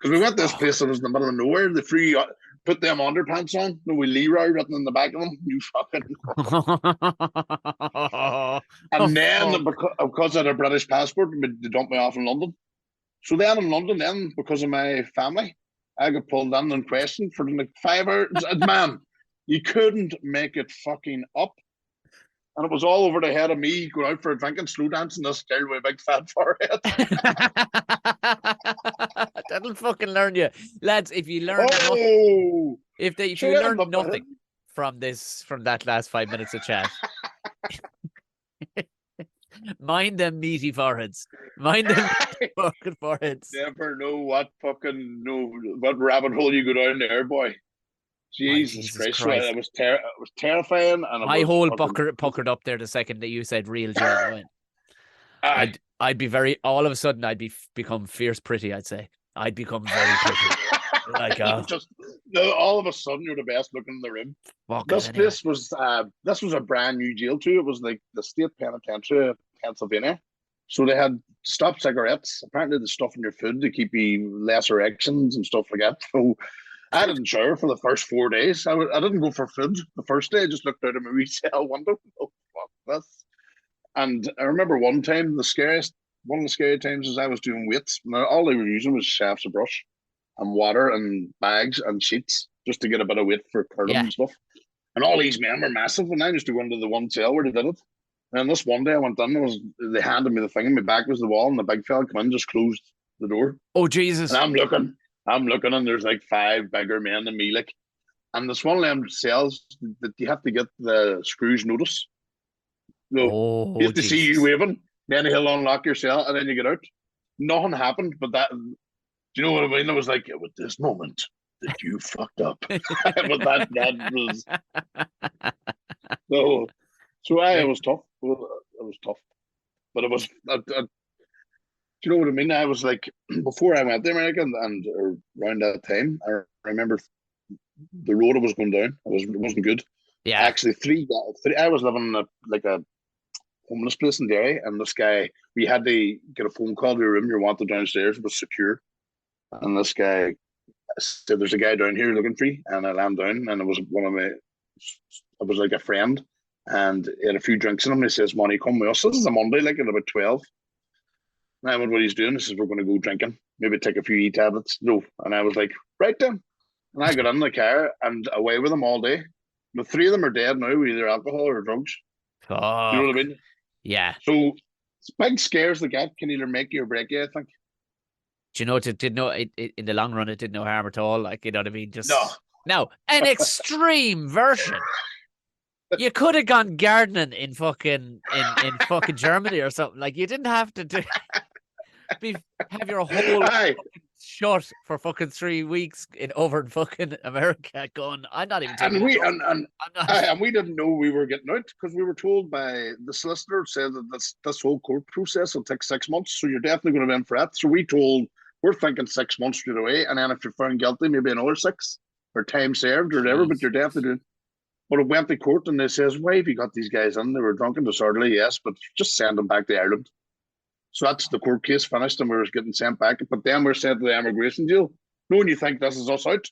Because we went to this place that was in the middle of nowhere. The free put them underpants on. No, with Leroy written in the back of them. You fucking. And then because I had a British passport, they dumped me off in London. So then in London, because of my family, I got pulled in and questioned for like 5 hours. Man, you couldn't make it fucking up. And it was all over the head of me going out for a drink and slow dancing this girl with a big fat forehead. That'll fucking learn you. Lads, if you learn nothing, if you learn nothing from that last 5 minutes of chat, mind them meaty foreheads. Mind them fucking foreheads. Never know what rabbit hole you go down there, boy. Jesus Christ. It was terrifying. And my whole puckered up there the second that you said real jail. I'd be all of a sudden I'd become fierce pretty, I'd say. I'd become very pretty. Like all of a sudden you're the best looking in the room. This was a brand new jail too. It was like the state penitentiary of Pennsylvania. So they had stop cigarettes. Apparently the stuff in your food to keep you less erections and stuff like that. So I didn't shower for the first 4 days. I didn't go for food the first day. I just looked out of my wee cell window. Oh, fuck this. And I remember one of the scary times is I was doing weights. Now, all they were using was shafts of brush and water and bags and sheets just to get a bit of weight for curling and stuff. And all these men were massive, and I used to go into the one cell where they did it. And this one day I went in, they handed me the thing, and my back was the wall, and the big fella came in, just closed the door. Oh, Jesus. And I'm looking, and there's like 5 bigger men than me, like. And this one of them cells that you have to get the screws notice. So you have to see you waving, then he'll unlock your cell, and then you get out. Nothing happened, but that, do you know what I mean? I was like, with this moment that you fucked up. But that was it was tough. It was tough. But it was, do you know what I mean? I was like, before I went to America and around that time, I remember the road I was going down. It wasn't good. Yeah. Actually, I was living in a homeless place in Derry, and this guy, we had to get a phone call to your room. You're wanted downstairs. It was secure. And this guy said, there's a guy down here looking for you. And I landed down, and it was it was like a friend, and he had a few drinks in him. And he says, Money, come with us. This is a Monday, like at about 12. And I went, what he's doing? He says, we're going to go drinking, maybe take a few tablets. No. And I was like, right then. And I got in the car and away with them all day. The 3 of them are dead now with either alcohol or drugs. Oh, you know what I mean? Yeah. So it's big scares they get can either make you or break you, I think. Do you know, in the long run, it did no harm at all. Like, you know what I mean? Just no, an extreme version. You could have gone gardening in fucking Germany or something. Like, you didn't have to have your whole shut for fucking 3 weeks over in fucking America going, I'm not even taking And we a joke. I'm not. and we didn't know we were getting out because we were told by the solicitor said that this whole court process will take 6 months, so you're definitely going to be in for that. So we're thinking 6 months straight away, and then if you're found guilty, maybe another 6 or time served or whatever. But Jeez. you're definitely doing. But it went to court, and they says, "Why have you got these guys in? They were drunk and disorderly, yes, but just send them back to Ireland." So that's the court case finished, and we were getting sent back. But then we're sent to the immigration jail. No one you think this is us out.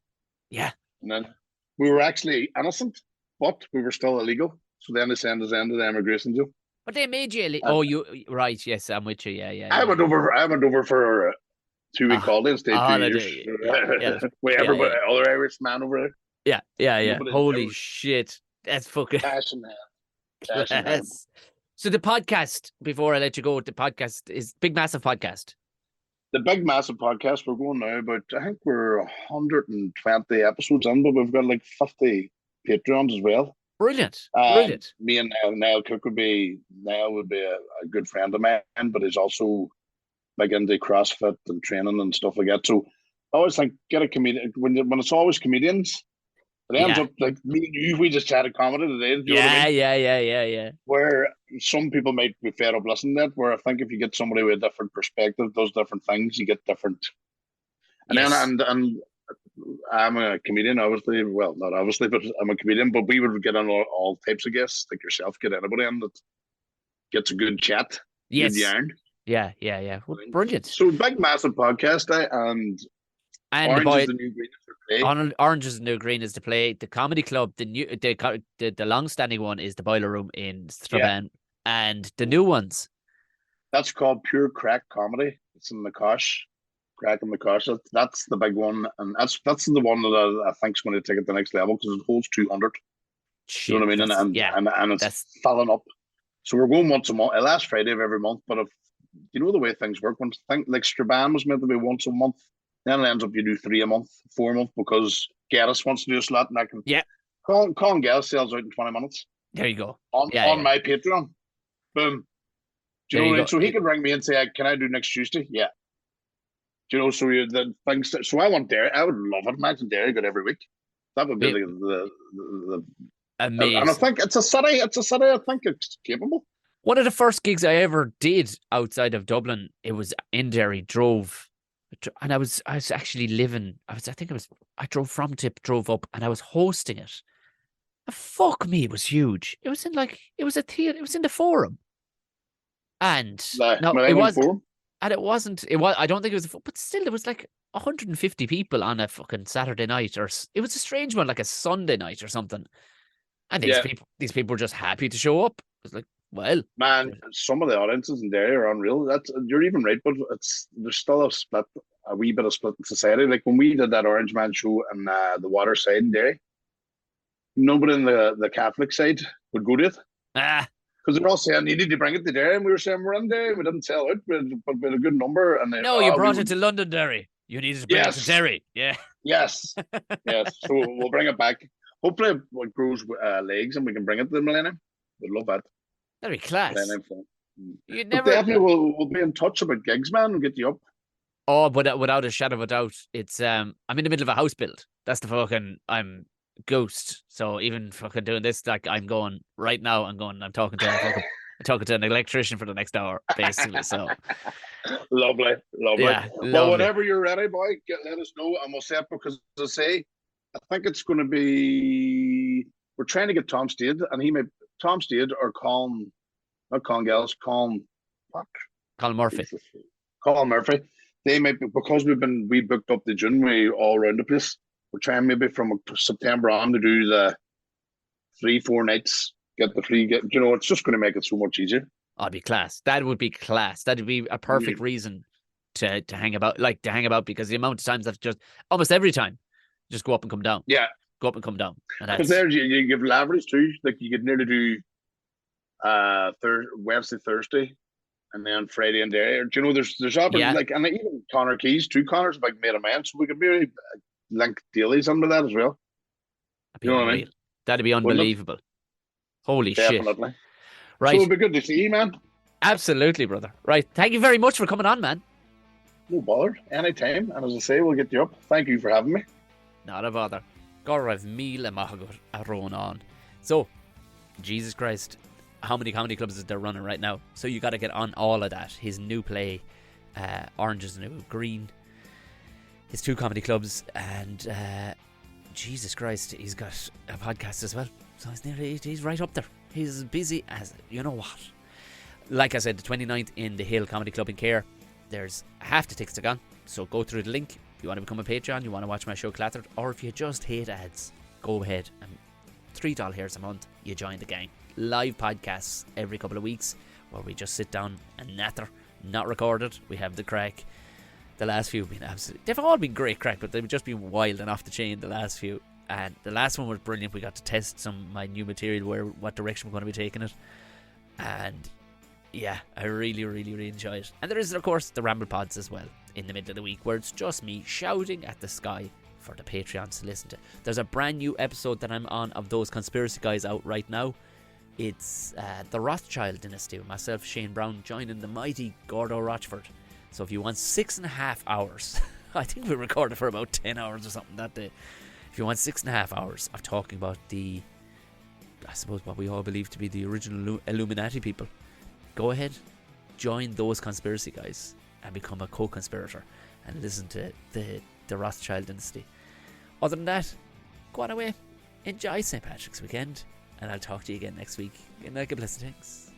Yeah. And then we were actually innocent, but we were still illegal. So then they sent us into the immigration jail. But they made you. Oh, you right? Yes, I'm with you. Yeah. I went over for a 2 week holiday and stayed 2 years. Yeah. With everybody, other Irish man over there. Yeah. Holy shit, that's fucking Passion man. class. So the podcast, before I let you go, the podcast is Big Massive Podcast. The Big Massive Podcast, we're going now about, I think we're 120 episodes in, but we've got like 50 Patreons as well. Brilliant. Me and Niall Cook would be a good friend of mine, but he's also big into CrossFit and training and stuff like that. So I always think, get a comedian, when it's always comedians, it ends up like me and you, we just chatted comedy today. Do you know what I mean? Yeah. Where some people might be fed up listening to it, where I think if you get somebody with a different perspective, does different things, you get different. And then and I'm a comedian, obviously. Well, not obviously, but I'm a comedian. But we would get on all types of guests, like yourself, get anybody in that gets a good chat, good yarn. Yeah. Well, brilliant. So Big Massive Podcast, and Orange is the New Green is to play. Orange is the New Green is to play. The comedy club, the long-standing one is the Boiler Room in Strabanter, and the new ones. That's called Pure Crack Comedy. It's in the Kosh. Crack in the Kosh. That's the big one, and that's the one that I think is going to take it to the next level because it holds 200. Shit, you know what I mean? And it's filling up. So we're going once a month, last Friday of every month. But if you know the way things work, when like Straban was meant to be once a month, then it ends up you do 3 a month, 4 a month because Geddes wants to do a slot, and I can Colin Geddes sells out in 20 minutes. There you go. On my Patreon. Boom. Do you know what I mean? So he can ring me and say, "Can I do next Tuesday?" Yeah. Do you know? So the things. So I want Derry. I would love it. Imagine Derry got every week. That would be the amazing. And I think it's a city. I think it's capable. One of the first gigs I ever did outside of Dublin, it was in Derry. And I was actually living. I drove from Tip, drove up, and I was hosting it. And fuck me, it was huge. It was a theatre. It was in the Forum. And it wasn't. And it wasn't. I don't think it was. But still, there was like 150 people on a fucking Saturday night, or it was a strange one, like a Sunday night or something. And these people were just happy to show up. It was like, well, man, some of the audiences in Derry are unreal. You're even right, but there's still a wee bit of split in society. Like when we did that Orangeman show in the Waterside in Derry, nobody in the Catholic side would go to it. Because they're all saying you need to bring it to Derry, and we were saying we're in Derry. We didn't sell out, but we had a good number. And you brought it to London, Derry. You needed to bring it to Derry. Yeah. Yes. So we'll bring it back. Hopefully, it grows legs, and we can bring it to the Millennium. We'd love that. That'd be class. Definitely, we'll be in touch about gigs, man. We'll get you up. Oh, but without a shadow of a doubt, it's I'm in the middle of a house build. That's the fucking I'm ghost. So even fucking doing this, like I'm going right now. I'm talking to an electrician for the next hour, basically. So lovely. Yeah, well, whenever you're ready, boy, let us know, and we'll set up because as I say, I think it's going to be. We're trying to get Tom Stade, and Tom Stade or Colin, not Colin Gales, Colin Murphy. Colin Murphy. They might be, because we booked up the June, we all around the place. We're trying maybe from September on to do the 3-4 nights, get the free, it's just going to make it so much easier. Oh, it'd be class. That would be class. That'd be a perfect reason to hang about, because the amount of times I've just, almost every time, just go up and come down. Yeah. Go up and come down. Because there you give Lavery's too. Like you could nearly do Wednesday, Thursday, and then Friday and Derry. There's like, and even Connor Keys, 2 Connors like made a man, so we could maybe link dailies under that as well. You know what I mean? That'd be unbelievable. Holy Definitely. shit. Right. So it'd be good to see you, man. Absolutely, brother. Right. Thank you very much for coming on, man. No bother. Anytime. And as I say, we'll get you up. Thank you for having me. Not a bother. Go raibh míle maith a Ronan. So, Jesus Christ, how many comedy clubs is there running right now? So you got to get on all of that. His new play, Orange is the New Green, his 2 comedy clubs, and Jesus Christ, he's got a podcast as well. So he's right up there. He's as busy as, you know what. Like I said, the 29th in the Hill Comedy Club in Care, there's half the tickets are gone. So go through the link. If you want to become a Patreon, you want to watch my show Clattered, or if you just hate ads, go ahead and $3 hairs a month, you join the gang. Live podcasts every couple of weeks where we just sit down and natter, not recorded. We have the crack. The last few have been absolutely, they've all been great crack, but they've just been wild and off the chain, the last few. And the last one was brilliant. We got to test some of my new material, what direction we're going to be taking it. And yeah, I really, really, really enjoy it. And there is, of course, the Ramble Pods as well in the middle of the week, where it's just me shouting at the sky for the Patreons to listen to. There's a brand new episode that I'm on of Those Conspiracy Guys out right now. It's the Rothschild dynasty, myself, Shane Brown, joining the mighty Gordo Rochford. So if you want 6.5 hours, I think we recorded for about 10 hours or something that day. If you want 6.5 hours of talking about I suppose what we all believe to be the original Illuminati people, go ahead, join Those Conspiracy Guys and become a co-conspirator and listen to the Rothschild dynasty. Other than that, go on away, enjoy St. Patrick's weekend, and I'll talk to you again next week. Good night, God bless, thanks.